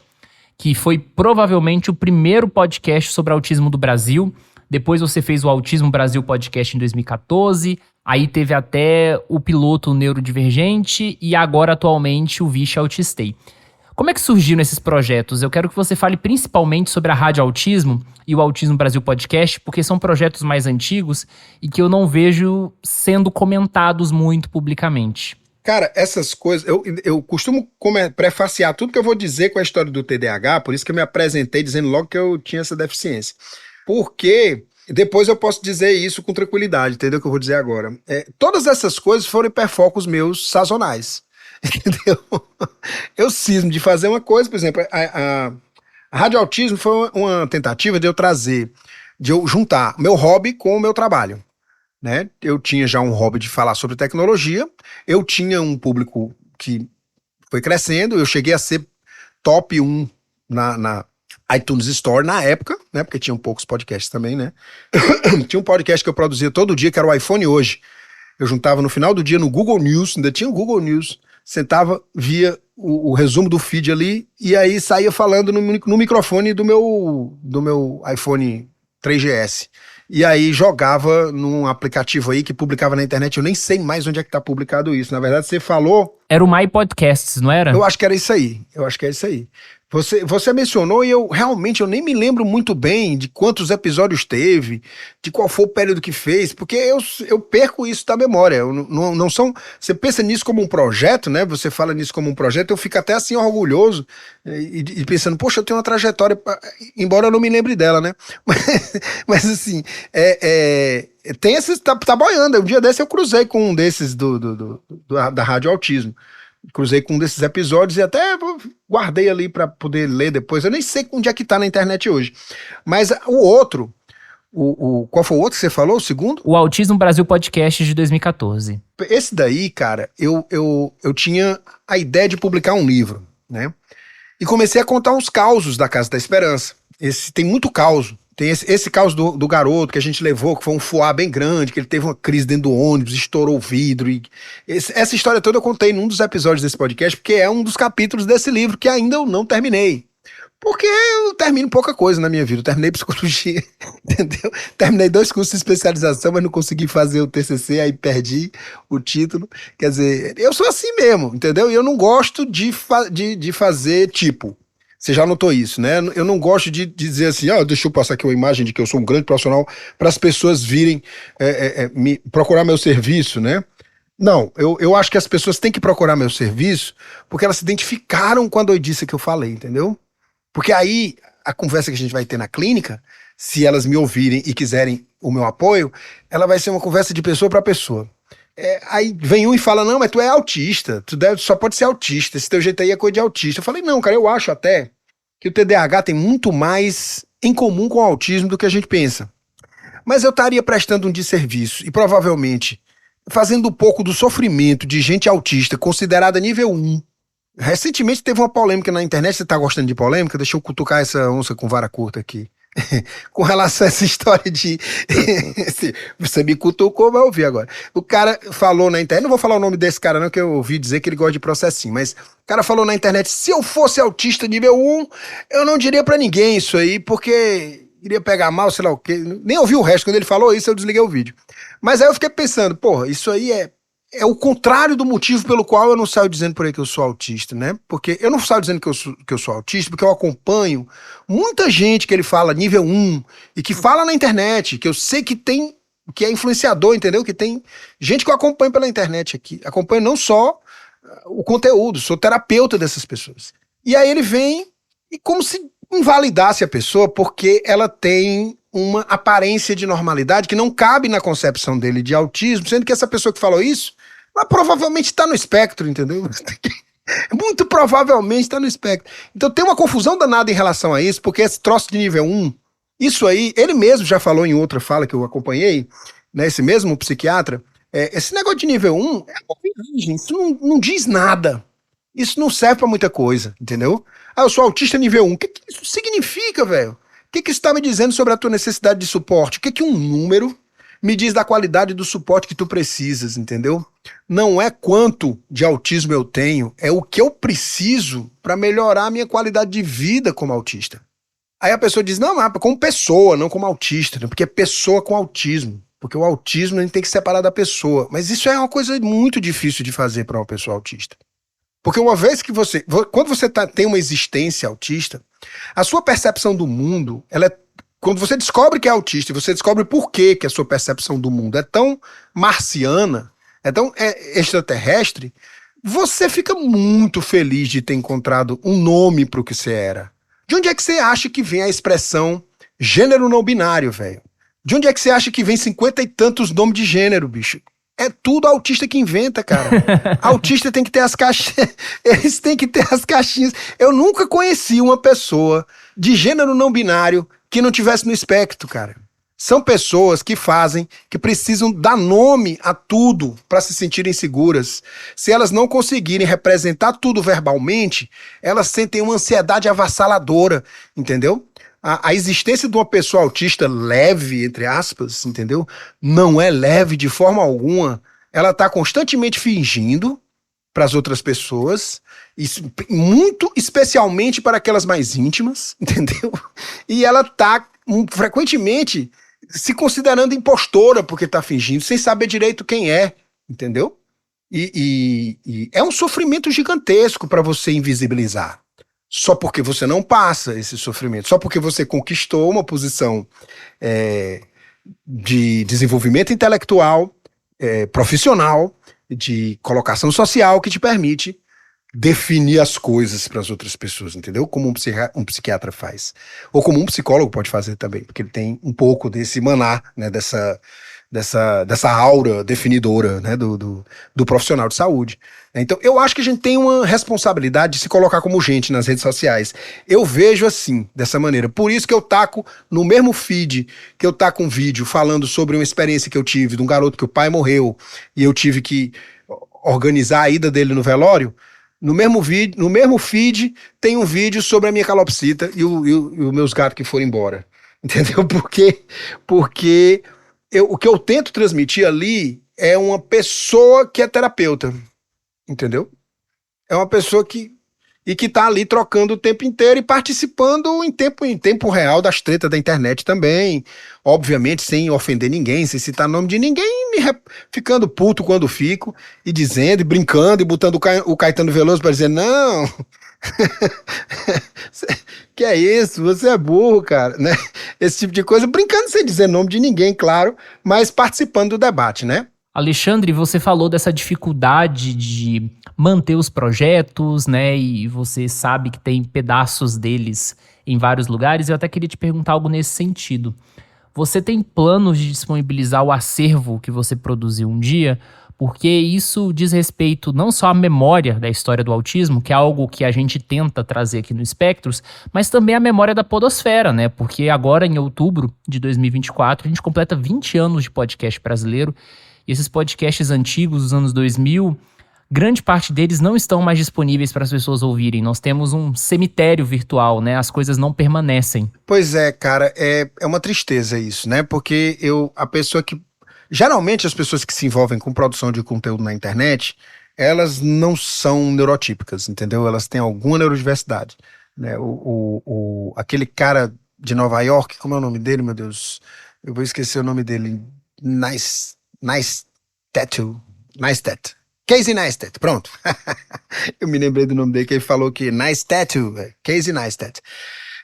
que foi provavelmente o primeiro podcast sobre autismo do Brasil. Depois você fez o Autismo Brasil Podcast em 2014, aí teve até o piloto Neurodivergente e agora atualmente o Vixe Autistei. Como é que surgiram esses projetos? Eu quero que você fale principalmente sobre a Rádio Autismo e o Autismo Brasil Podcast, porque são projetos mais antigos e que eu não vejo sendo comentados muito publicamente. Cara, essas coisas, eu costumo prefaciar tudo que eu vou dizer com a história do TDAH, por isso que eu me apresentei dizendo logo que eu tinha essa deficiência. Porque depois eu posso dizer isso com tranquilidade, entendeu o que eu vou dizer agora? Todas essas coisas foram hiperfocos meus sazonais, entendeu? Eu cismo de fazer uma coisa, por exemplo, a Rádio Autismo foi uma tentativa de eu juntar meu hobby com o meu trabalho, né? Eu tinha já um hobby de falar sobre tecnologia, eu tinha um público que foi crescendo, eu cheguei a ser top 1 na iTunes Store na época, né? Porque tinham poucos podcasts também, né? Tinha um podcast que eu produzia todo dia, que era o iPhone Hoje. Eu juntava no final do dia no Google News, ainda tinha o Google News, sentava, via o resumo do feed ali, e aí saía falando no microfone do meu iPhone 3GS. E aí jogava num aplicativo aí que publicava na internet. Eu nem sei mais onde é que tá publicado isso. Na verdade, você falou... Era o My Podcasts, não era? Eu acho que era isso aí. Eu acho que é isso aí. Você mencionou e eu nem me lembro muito bem de quantos episódios teve, de qual foi o período que fez, porque eu perco isso da memória. Eu não são. Você pensa nisso como um projeto, né? Você fala nisso como um projeto, eu fico até assim orgulhoso e pensando, poxa, eu tenho uma trajetória, embora eu não me lembre dela, né? Mas assim, tem esses. Tá boiando. Um dia desse eu cruzei com um desses da Rádio Autismo. Cruzei com um desses episódios e até guardei ali para poder ler depois. Eu nem sei onde é que tá na internet hoje. Mas o outro, qual foi o outro que você falou, o segundo? O Autismo Brasil Podcast de 2014. Esse daí, cara, eu tinha a ideia de publicar um livro, né? E comecei a contar uns causos da Casa da Esperança. Tem muito causo. Tem esse caso do garoto que a gente levou, que foi um fuá bem grande, que ele teve uma crise dentro do ônibus, estourou o vidro. Essa história toda eu contei num dos episódios desse podcast, porque é um dos capítulos desse livro que ainda eu não terminei. Porque eu termino pouca coisa na minha vida. Eu terminei psicologia, entendeu? Terminei 2 cursos de especialização, mas não consegui fazer o TCC, aí perdi o título. Quer dizer, eu sou assim mesmo, entendeu? E eu não gosto de fazer tipo... Você já notou isso, né? Eu não gosto de dizer assim, deixa eu passar aqui uma imagem de que eu sou um grande profissional para as pessoas virem procurar meu serviço, né? Não, eu acho que as pessoas têm que procurar meu serviço porque elas se identificaram com a doidice que eu falei, entendeu? Porque aí, a conversa que a gente vai ter na clínica, se elas me ouvirem e quiserem o meu apoio, ela vai ser uma conversa de pessoa para pessoa. Aí vem um e fala, não, mas tu é autista, só pode ser autista, esse teu jeito aí é coisa de autista. Eu falei, não, cara, eu acho até que o TDAH tem muito mais em comum com o autismo do que a gente pensa. Mas eu estaria prestando um desserviço e provavelmente fazendo um pouco do sofrimento de gente autista considerada nível 1. Recentemente teve uma polêmica na internet, você tá gostando de polêmica? Deixa eu cutucar essa onça com vara curta aqui. Com relação a essa história de... Você me cutucou, vai ouvir agora. O cara falou na internet, não vou falar o nome desse cara não, que eu ouvi dizer que ele gosta de processinho, mas o cara falou na internet, se eu fosse autista nível 1, eu não diria pra ninguém isso aí, porque iria pegar mal, sei lá o quê. Nem ouvi o resto, quando ele falou isso eu desliguei o vídeo. Mas aí eu fiquei pensando, porra, isso aí é o contrário do motivo pelo qual eu não saio dizendo por aí que eu sou autista, né? Porque eu não saio dizendo que eu sou autista, porque eu acompanho muita gente que ele fala nível 1 e que fala na internet, que eu sei que é influenciador, entendeu? Que tem gente que eu acompanho pela internet aqui. Acompanho não só o conteúdo, sou terapeuta dessas pessoas. E aí ele vem e como se invalidasse a pessoa porque ela tem uma aparência de normalidade que não cabe na concepção dele de autismo, sendo que essa pessoa que falou isso, ela provavelmente está no espectro, entendeu? Muito provavelmente está no espectro. Então tem uma confusão danada em relação a isso, porque esse troço de nível 1, isso aí, ele mesmo já falou em outra fala que eu acompanhei, né, esse mesmo psiquiatra, esse negócio de nível 1 é uma viagem, isso não diz nada. Isso não serve pra muita coisa, entendeu? Eu sou autista nível 1. O que isso significa, velho? O que isso está me dizendo sobre a tua necessidade de suporte? O que um número me diz da qualidade do suporte que tu precisas, entendeu? Não é quanto de autismo eu tenho, é o que eu preciso para melhorar a minha qualidade de vida como autista. Aí a pessoa diz, não, mas como pessoa, não como autista, né? Porque é pessoa com autismo. Porque o autismo a gente tem que separar da pessoa. Mas isso é uma coisa muito difícil de fazer para uma pessoa autista. Porque uma vez que quando você tem uma existência autista, a sua percepção do mundo, quando você descobre que é autista e você descobre por que a sua percepção do mundo é tão marciana, é tão extraterrestre, você fica muito feliz de ter encontrado um nome para o que você era. De onde é que você acha que vem a expressão gênero não binário, velho? De onde é que você acha que vem 50 e tantos nomes de gênero, bicho? É tudo autista que inventa, cara. Autista tem que ter as caixinhas. Eles têm que ter as caixinhas. Eu nunca conheci uma pessoa de gênero não binário que não tivesse no espectro, cara. São pessoas que precisam dar nome a tudo para se sentirem seguras. Se elas não conseguirem representar tudo verbalmente, elas sentem uma ansiedade avassaladora, entendeu? A existência de uma pessoa autista leve, entre aspas, entendeu? Não é leve de forma alguma. Ela está constantemente fingindo, para as outras pessoas, muito especialmente para aquelas mais íntimas, entendeu? E ela tá frequentemente se considerando impostora porque tá fingindo, sem saber direito quem é, entendeu? E é um sofrimento gigantesco para você invisibilizar. Só porque você não passa esse sofrimento, só porque você conquistou uma posição de desenvolvimento intelectual, profissional, de colocação social que te permite definir as coisas para as outras pessoas, entendeu? Como um psiquiatra faz. Ou como um psicólogo pode fazer também, porque ele tem um pouco desse maná, né, dessa aura definidora, né, do profissional de saúde. Então, eu acho que a gente tem uma responsabilidade de se colocar como gente nas redes sociais. Eu vejo assim, dessa maneira. Por isso que eu taco no mesmo feed que eu taco um vídeo falando sobre uma experiência que eu tive de um garoto que o pai morreu e eu tive que organizar a ida dele no velório. No mesmo feed tem um vídeo sobre a minha calopsita e os meus gatos que foram embora. Entendeu? Porque o que eu tento transmitir ali é uma pessoa que é terapeuta. Entendeu? É uma pessoa que tá ali trocando o tempo inteiro e participando em tempo real das tretas da internet também. Obviamente, sem ofender ninguém, sem citar nome de ninguém, ficando puto quando fico, e dizendo, e brincando, e botando o Caetano Veloso para dizer, não, que é isso, você é burro, cara, né? Esse tipo de coisa, brincando sem dizer nome de ninguém, claro, mas participando do debate, né? Alexandre, você falou dessa dificuldade de manter os projetos, né? E você sabe que tem pedaços deles em vários lugares. Eu até queria te perguntar algo nesse sentido. Você tem planos de disponibilizar o acervo que você produziu um dia? Porque isso diz respeito não só à memória da história do autismo, que é algo que a gente tenta trazer aqui no Espectros, mas também à memória da podosfera, né? Porque agora, em outubro de 2024, a gente completa 20 anos de podcast brasileiro. E esses podcasts antigos dos anos 2000, grande parte deles não estão mais disponíveis para as pessoas ouvirem. Nós temos um cemitério virtual, né? As coisas não permanecem. Pois é, cara, é uma tristeza isso, né? Porque geralmente as pessoas que se envolvem com produção de conteúdo na internet, elas não são neurotípicas, entendeu? Elas têm alguma neurodiversidade, né? Aquele cara de Nova York, como é o nome dele, meu Deus? Eu vou esquecer o nome dele. Neistat. Casey Neistat, pronto. Eu me lembrei do nome dele, que ele falou que Neistat, Casey Neistat.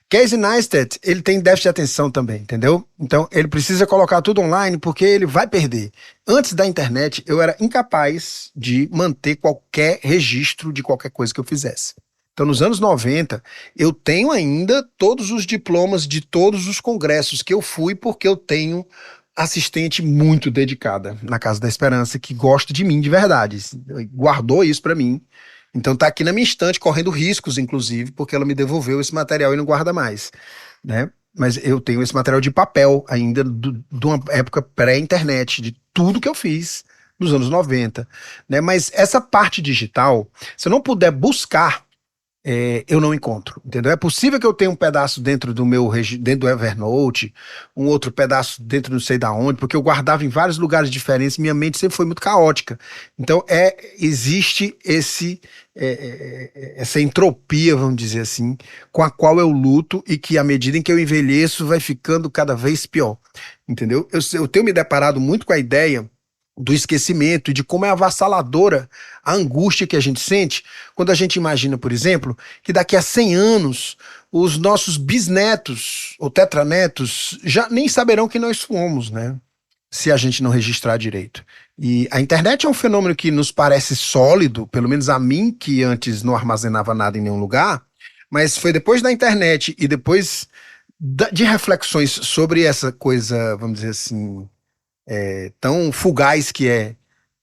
Casey Neistat, ele tem déficit de atenção também, entendeu? Então, ele precisa colocar tudo online porque ele vai perder. Antes da internet, eu era incapaz de manter qualquer registro de qualquer coisa que eu fizesse. Então, nos anos 90, eu tenho ainda todos os diplomas de todos os congressos que eu fui, porque eu tenho assistente muito dedicada na Casa da Esperança, que gosta de mim de verdade, guardou isso pra mim, então tá aqui na minha estante, correndo riscos, inclusive, porque ela me devolveu esse material e não guarda mais, né? Mas eu tenho esse material de papel ainda, de uma época pré-internet, de tudo que eu fiz nos anos 90, né? Mas essa parte digital, se eu não puder buscar, eu não encontro, entendeu? É possível que eu tenha um pedaço dentro do dentro do Evernote, um outro pedaço dentro não sei da onde, porque eu guardava em vários lugares diferentes, minha mente sempre foi muito caótica. Então, existe essa entropia, vamos dizer assim, com a qual eu luto e que, à medida em que eu envelheço, vai ficando cada vez pior, entendeu? Eu tenho me deparado muito com a ideia do esquecimento e de como é avassaladora a angústia que a gente sente quando a gente imagina, por exemplo, que daqui a 100 anos os nossos bisnetos ou tetranetos já nem saberão quem nós fomos, né? Se a gente não registrar direito. E a internet é um fenômeno que nos parece sólido, pelo menos a mim, que antes não armazenava nada em nenhum lugar, mas foi depois da internet e depois de reflexões sobre essa coisa, vamos dizer assim, tão fugaz que é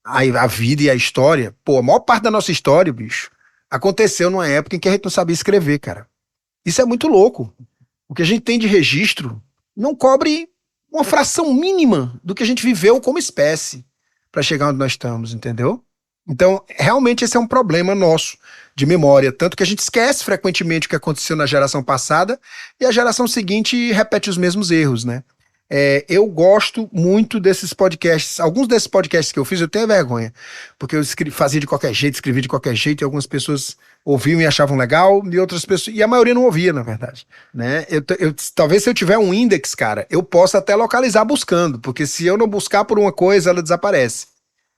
a vida e a história. Pô, a maior parte da nossa história, bicho, aconteceu numa época em que a gente não sabia escrever, cara. Isso é muito louco. O que a gente tem de registro não cobre uma fração mínima do que a gente viveu como espécie para chegar onde nós estamos, entendeu? Então, realmente esse é um problema nosso de memória, tanto que a gente esquece frequentemente o que aconteceu na geração passada e a geração seguinte repete os mesmos erros, né? Eu gosto muito desses podcasts. Alguns desses podcasts que eu fiz eu tenho vergonha, porque eu fazia de qualquer jeito, escrevia de qualquer jeito, e algumas pessoas ouviam e achavam legal, e outras pessoas, e a maioria não ouvia, na verdade, né? Talvez se eu tiver um index, cara, eu possa até localizar buscando, porque se eu não buscar por uma coisa, ela desaparece.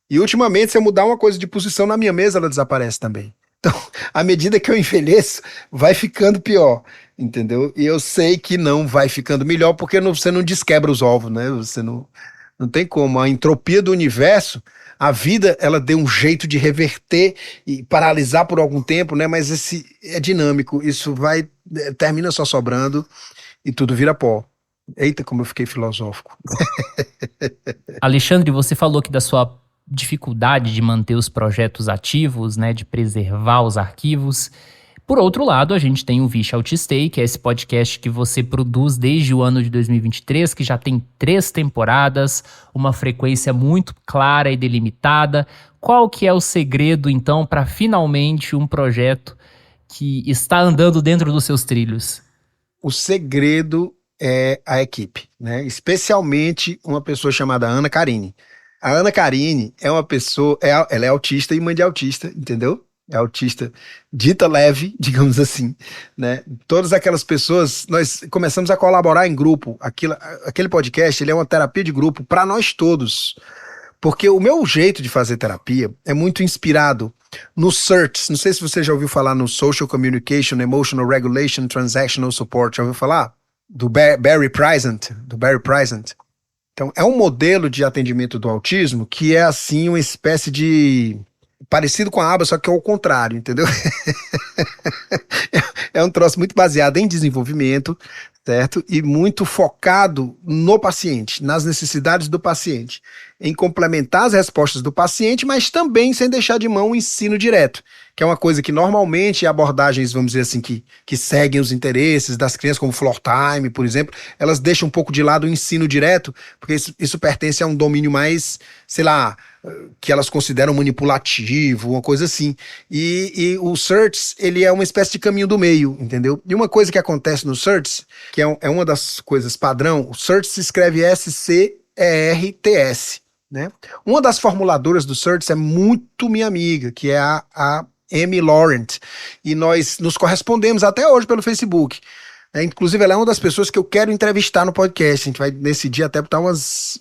E ultimamente, se eu mudar uma coisa de posição na minha mesa, ela desaparece também. Então, à medida que eu envelheço, vai ficando pior, entendeu? E eu sei que não vai ficando melhor porque você não desquebra os ovos, né? Você não tem como. A entropia do universo, a vida, ela deu um jeito de reverter e paralisar por algum tempo, né? Mas esse é dinâmico, isso termina só sobrando e tudo vira pó. Eita, como eu fiquei filosófico. Alexandre, você falou que da sua dificuldade de manter os projetos ativos, né, de preservar os arquivos. Por outro lado, a gente tem o Vixe Autistei, que é esse podcast que você produz desde o ano de 2023, que já tem 3 temporadas, uma frequência muito clara e delimitada. Qual que é o segredo, então, para finalmente um projeto que está andando dentro dos seus trilhos? O segredo é a equipe, né? Especialmente uma pessoa chamada Ana Karine. A Ana Karine é uma pessoa, ela é autista e mãe de autista, entendeu? É autista dita leve, digamos assim, né? Todas aquelas pessoas, nós começamos a colaborar em grupo. Aquele podcast, ele é uma terapia de grupo para nós todos. Porque o meu jeito de fazer terapia é muito inspirado no CERT. Não sei se você já ouviu falar no Social Communication, Emotional Regulation, Transactional Support. Já ouviu falar? Do Barry Prisant. Então, é um modelo de atendimento do autismo que é, assim, uma espécie de... parecido com a aba, só que é o contrário, entendeu? É um troço muito baseado em desenvolvimento, certo? E muito focado no paciente, nas necessidades do paciente, em complementar as respostas do paciente, mas também sem deixar de mão o ensino direto, que é uma coisa que normalmente abordagens, vamos dizer assim, que seguem os interesses das crianças, como Floor Time, por exemplo, elas deixam um pouco de lado o ensino direto, porque isso pertence a um domínio mais, sei lá, que elas consideram manipulativo, uma coisa assim. E o CERTS, ele é uma espécie de caminho do meio, entendeu? E uma coisa que acontece no CERTS, que é uma das coisas padrão, o CERTS se escreve SCERTS, né? Uma das formuladoras do CERTS é muito minha amiga, que é a Amy Laurent, e nós nos correspondemos até hoje pelo Facebook. Inclusive, ela é uma das pessoas que eu quero entrevistar no podcast. A gente vai, nesse dia, até botar umas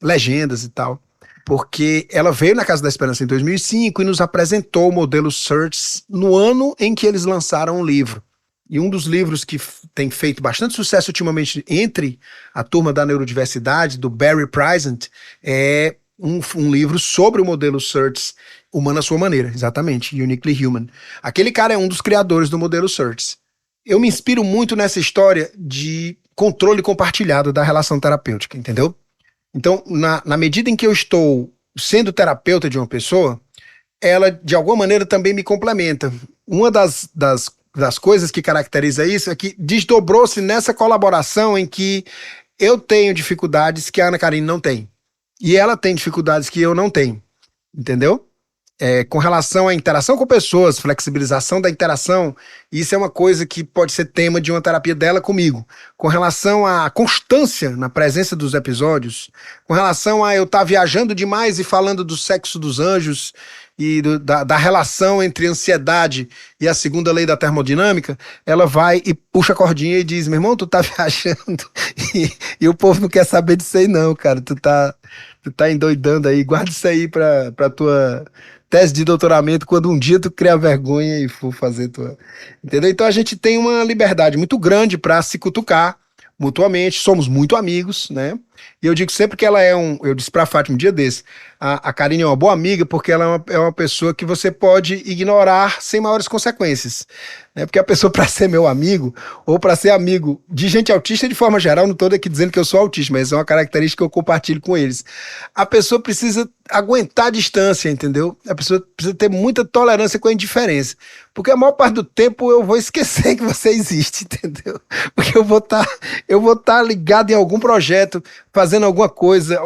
legendas e tal. Porque ela veio na Casa da Esperança em 2005 e nos apresentou o modelo CERTS no ano em que eles lançaram o livro. E um dos livros que tem feito bastante sucesso ultimamente entre a turma da neurodiversidade, do Barry Prisant, é um livro sobre o modelo CERTS, Humano à Sua Maneira, exatamente, Uniquely Human. Aquele cara é um dos criadores do modelo CERTS. Eu me inspiro muito nessa história de controle compartilhado da relação terapêutica, entendeu? Então, na medida em que eu estou sendo terapeuta de uma pessoa, ela, de alguma maneira, também me complementa. Uma das coisas que caracteriza isso é que desdobrou-se nessa colaboração em que eu tenho dificuldades que a Ana Karine não tem. E ela tem dificuldades que eu não tenho. Entendeu? Com relação à interação com pessoas, flexibilização da interação, isso é uma coisa que pode ser tema de uma terapia dela comigo. Com relação à constância na presença dos episódios, com relação a eu estar viajando demais e falando do sexo dos anjos e da relação entre ansiedade e a segunda lei da termodinâmica, ela vai e puxa a cordinha e diz: meu irmão, tu tá viajando e o povo não quer saber disso aí não, cara, tu tá endoidando aí, guarda isso aí pra tua tese de doutoramento quando um dia tu criar vergonha e for fazer tua... Entendeu? Então a gente tem uma liberdade muito grande pra se cutucar mutuamente, somos muito amigos, né? E eu digo sempre que ela eu disse pra Fátima um dia desse, a Karine é uma boa amiga porque ela é uma pessoa que você pode ignorar sem maiores consequências, né? Porque a pessoa, para ser meu amigo, ou para ser amigo de gente autista de forma geral, não estou aqui dizendo que eu sou autista, mas é uma característica que eu compartilho com eles, a pessoa precisa aguentar a distância, entendeu? A pessoa precisa ter muita tolerância com a indiferença, porque a maior parte do tempo eu vou esquecer que você existe, entendeu? Porque eu vou estar ligado em algum projeto, fazendo alguma coisa,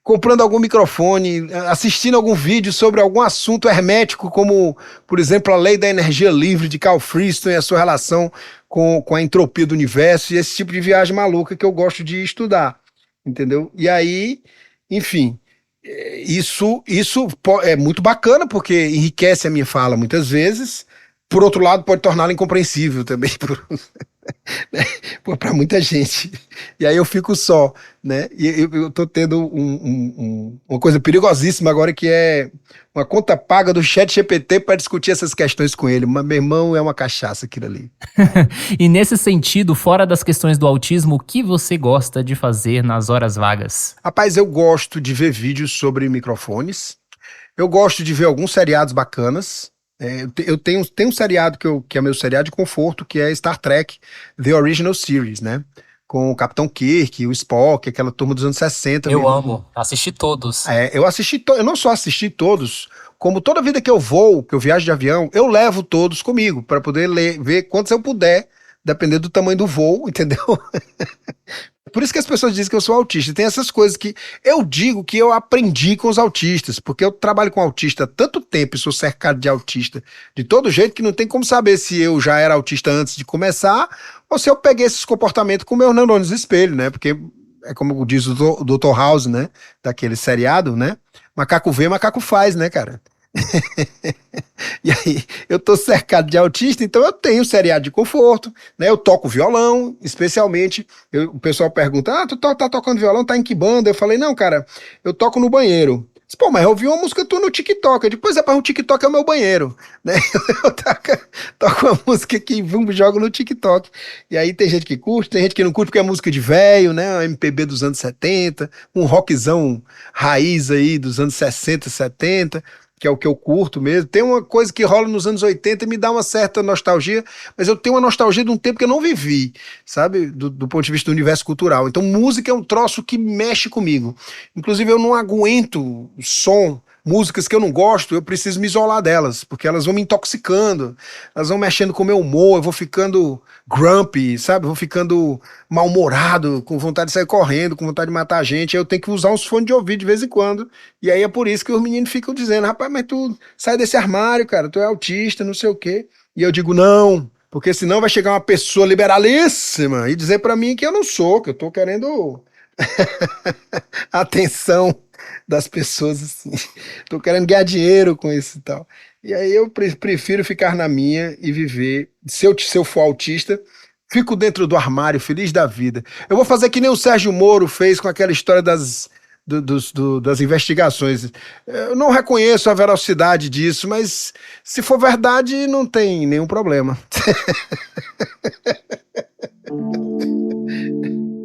comprando algum microfone, assistindo algum vídeo sobre algum assunto hermético, como, por exemplo, a lei da energia livre de Carl Friston e a sua relação com a entropia do universo, e esse tipo de viagem maluca que eu gosto de estudar, entendeu? E aí, enfim, isso é muito bacana, porque enriquece a minha fala muitas vezes. Por outro lado, pode torná-la incompreensível também para muita gente. E aí eu fico só, né? E eu tô tendo uma coisa perigosíssima agora, que é uma conta paga do ChatGPT para discutir essas questões com ele. Mas, meu irmão, é uma cachaça aquilo ali. E nesse sentido, fora das questões do autismo, o que você gosta de fazer nas horas vagas? Rapaz, eu gosto de ver vídeos sobre microfones. Eu gosto de ver alguns seriados bacanas. Eu tenho um seriado que é meu seriado de conforto, que é Star Trek, The Original Series, né? Com o Capitão Kirk, o Spock, aquela turma dos anos 60. Eu amo, assisti todos. Eu não só assisti todos, como toda vida que eu vou, que eu viajo de avião, eu levo todos comigo, para poder ver quantos eu puder, dependendo do tamanho do voo, entendeu? Por isso que as pessoas dizem que eu sou autista. Tem essas coisas que eu digo que eu aprendi com os autistas, porque eu trabalho com autista há tanto tempo e sou cercado de autista de todo jeito que não tem como saber se eu já era autista antes de começar ou se eu peguei esses comportamentos com meus neurônios espelho, né? Porque é como diz o Dr. House, né? Daquele seriado, né? Macaco vê, macaco faz, né, cara? E aí, eu tô cercado de autista, então eu tenho seriado de conforto, né? Eu toco violão, especialmente. O pessoal pergunta: tu tá tocando violão, tá em que banda? Eu falei: não, cara, eu toco no banheiro. Pô, mas eu ouvi uma música tua no TikTok. Depois o TikTok é o meu banheiro, né? Eu toco uma música que jogo no TikTok. E aí tem gente que curte, tem gente que não curte porque é música de velho, né? MPB dos anos 70, um rockzão raiz aí dos anos 60, 70, que é o que eu curto mesmo. Tem uma coisa que rola nos anos 80 e me dá uma certa nostalgia, mas eu tenho uma nostalgia de um tempo que eu não vivi, sabe? Do ponto de vista do universo cultural. Então, música é um troço que mexe comigo. Inclusive, eu não aguento som, músicas que eu não gosto, eu preciso me isolar delas, porque elas vão me intoxicando, elas vão mexendo com o meu humor, eu vou ficando grumpy, sabe? Eu vou ficando mal-humorado, com vontade de sair correndo, com vontade de matar a gente. Eu tenho que usar uns fones de ouvido de vez em quando. E aí é por isso que os meninos ficam dizendo: rapaz, mas tu sai desse armário, cara, tu é autista, não sei o quê. E eu digo: não, porque senão vai chegar uma pessoa liberalíssima e dizer pra mim que eu não sou, que eu tô querendo a atenção das pessoas, assim. Tô querendo ganhar dinheiro com isso e tal. E aí eu prefiro ficar na minha e viver. Se eu for autista, fico dentro do armário, feliz da vida. Eu vou fazer que nem o Sérgio Moro fez com aquela história das investigações. Eu não reconheço a veracidade disso, mas se for verdade, não tem nenhum problema.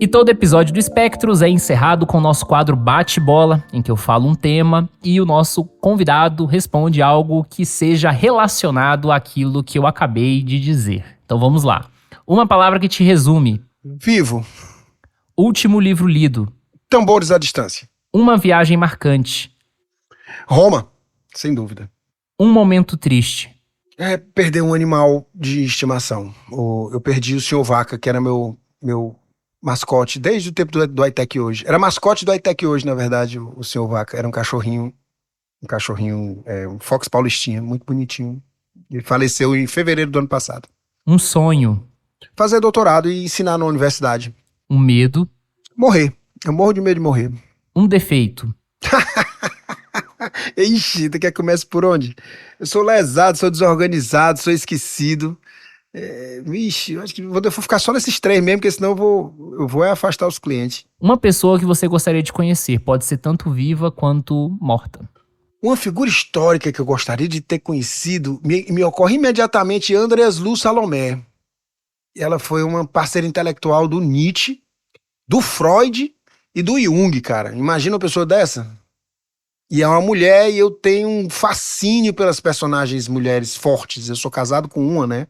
E todo episódio do Espectros é encerrado com o nosso quadro Bate-Bola, em que eu falo um tema e o nosso convidado responde algo que seja relacionado àquilo que eu acabei de dizer. Então vamos lá. Uma palavra que te resume. Vivo. Último livro lido. Tambores à distância. Uma viagem marcante. Roma, sem dúvida. Um momento triste. Perder um animal de estimação. Eu perdi o Sr. Vaca, que era meu mascote desde o tempo do iTech Hoje. Era mascote do iTech Hoje, na verdade, o Sr. Vaca. Era um cachorrinho, um Fox Paulistinha, muito bonitinho. Ele faleceu em fevereiro do ano passado. Um sonho. Fazer doutorado e ensinar na universidade. Um medo. Morrer. Eu morro de medo de morrer. Um defeito. Ixi, tu quer que comece por onde? Eu sou lesado, sou desorganizado, sou esquecido. Vixe, eu acho que eu vou ficar só nesses três mesmo, porque senão eu vou afastar os clientes. Uma pessoa que você gostaria de conhecer, pode ser tanto viva quanto morta. Uma figura histórica que eu gostaria de ter conhecido, me ocorre imediatamente Andreas Lu Salomé. Ela foi uma parceira intelectual do Nietzsche, do Freud e do Jung, cara. Imagina uma pessoa dessa? E é uma mulher e eu tenho um fascínio pelas personagens mulheres fortes. Eu sou casado com uma, né?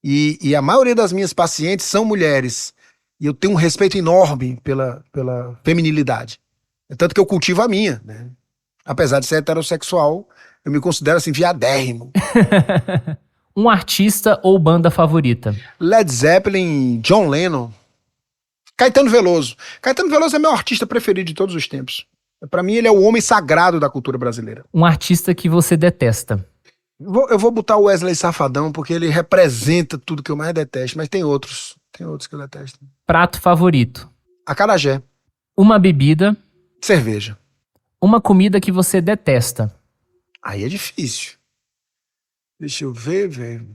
E a maioria das minhas pacientes são mulheres. E eu tenho um respeito enorme pela feminilidade. Tanto que eu cultivo a minha, né? Apesar de ser heterossexual, eu me considero assim, viadérrimo. Um artista ou banda favorita? Led Zeppelin, John Lennon. Caetano Veloso. Caetano Veloso é meu artista preferido de todos os tempos. Pra mim, ele é o homem sagrado da cultura brasileira. Um artista que você detesta. Eu vou botar o Wesley Safadão, porque ele representa tudo que eu mais detesto, mas tem outros que eu detesto. Prato favorito. Acarajé. Uma bebida. Cerveja. Uma comida que você detesta. Aí é difícil. Deixa eu ver, velho.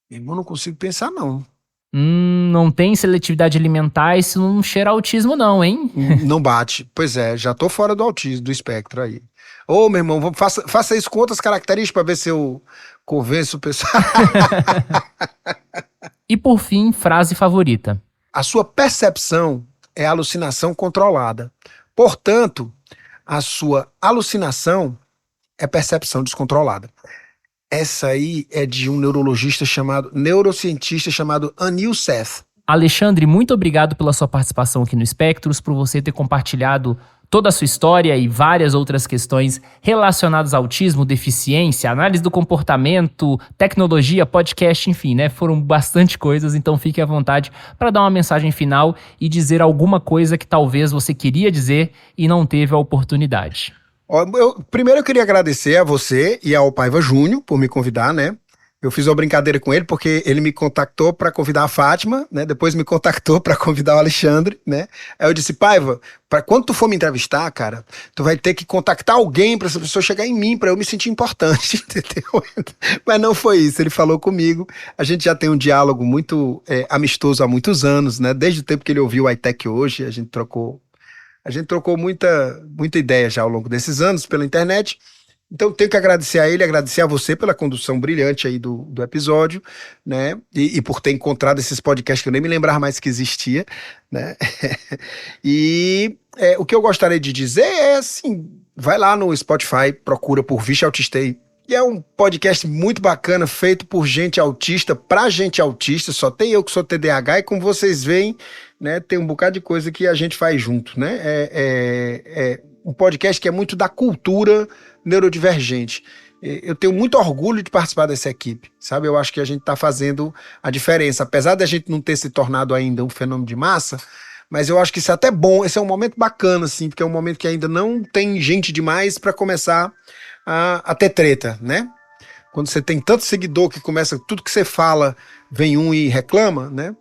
Eu não consigo pensar, não. Não tem seletividade alimentar, isso não cheira autismo não, hein? Não bate. Pois é, já tô fora do autismo, do espectro aí. Ô, meu irmão, faça isso com outras características pra ver se eu convenço o pessoal. E por fim, frase favorita. A sua percepção é alucinação controlada. Portanto, a sua alucinação é percepção descontrolada. Essa aí é de um neurocientista chamado Anil Seth. Alexandre, muito obrigado pela sua participação aqui no Espectros, por você ter compartilhado toda a sua história e várias outras questões relacionadas ao autismo, deficiência, análise do comportamento, tecnologia, podcast, enfim, né? Foram bastante coisas, então fique à vontade para dar uma mensagem final e dizer alguma coisa que talvez você queria dizer e não teve a oportunidade. Primeiro eu queria agradecer a você e ao Paiva Júnior por me convidar, né? Eu fiz uma brincadeira com ele porque ele me contactou para convidar a Fátima, né? Depois me contactou para convidar o Alexandre, né? Aí eu disse, Paiva, quando tu for me entrevistar, cara, tu vai ter que contactar alguém para essa pessoa chegar em mim, para eu me sentir importante, entendeu? Mas não foi isso, ele falou comigo. A gente já tem um diálogo muito amistoso há muitos anos, né? Desde o tempo que ele ouviu o iTech Hoje, a gente trocou muita ideia já ao longo desses anos pela internet. Então tenho que agradecer a ele, agradecer a você pela condução brilhante aí do episódio, né? E por ter encontrado esses podcasts que eu nem me lembrava mais que existia, né? E o que eu gostaria de dizer é assim, vai lá no Spotify, procura por Vixe Autistei. E é um podcast muito bacana, feito por gente autista, pra gente autista, só tem eu que sou TDAH, e como vocês veem, né, tem um bocado de coisa que a gente faz junto, né? É um podcast que é muito da cultura neurodivergente. Eu tenho muito orgulho de participar dessa equipe, sabe? Eu acho que a gente está fazendo a diferença, apesar da gente não ter se tornado ainda um fenômeno de massa, mas eu acho que isso é até bom, esse é um momento bacana, assim, porque é um momento que ainda não tem gente demais para começar a ter treta, né? Quando você tem tanto seguidor que começa, tudo que você fala, vem um e reclama, né?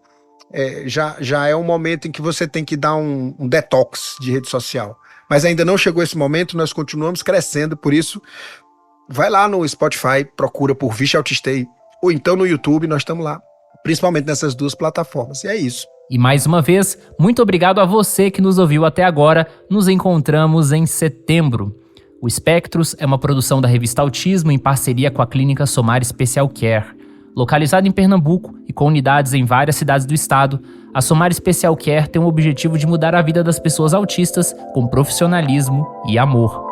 Já é um momento em que você tem que dar um detox de rede social. Mas ainda não chegou esse momento, nós continuamos crescendo, por isso, vai lá no Spotify, procura por Vixe Autistei, ou então no YouTube, nós estamos lá, principalmente nessas duas plataformas, e é isso. E mais uma vez, muito obrigado a você que nos ouviu até agora, nos encontramos em setembro. O Espectros é uma produção da revista Autismo em parceria com a clínica Somar Special Care. Localizada em Pernambuco e com unidades em várias cidades do estado, a Somar Special Care tem o objetivo de mudar a vida das pessoas autistas com profissionalismo e amor.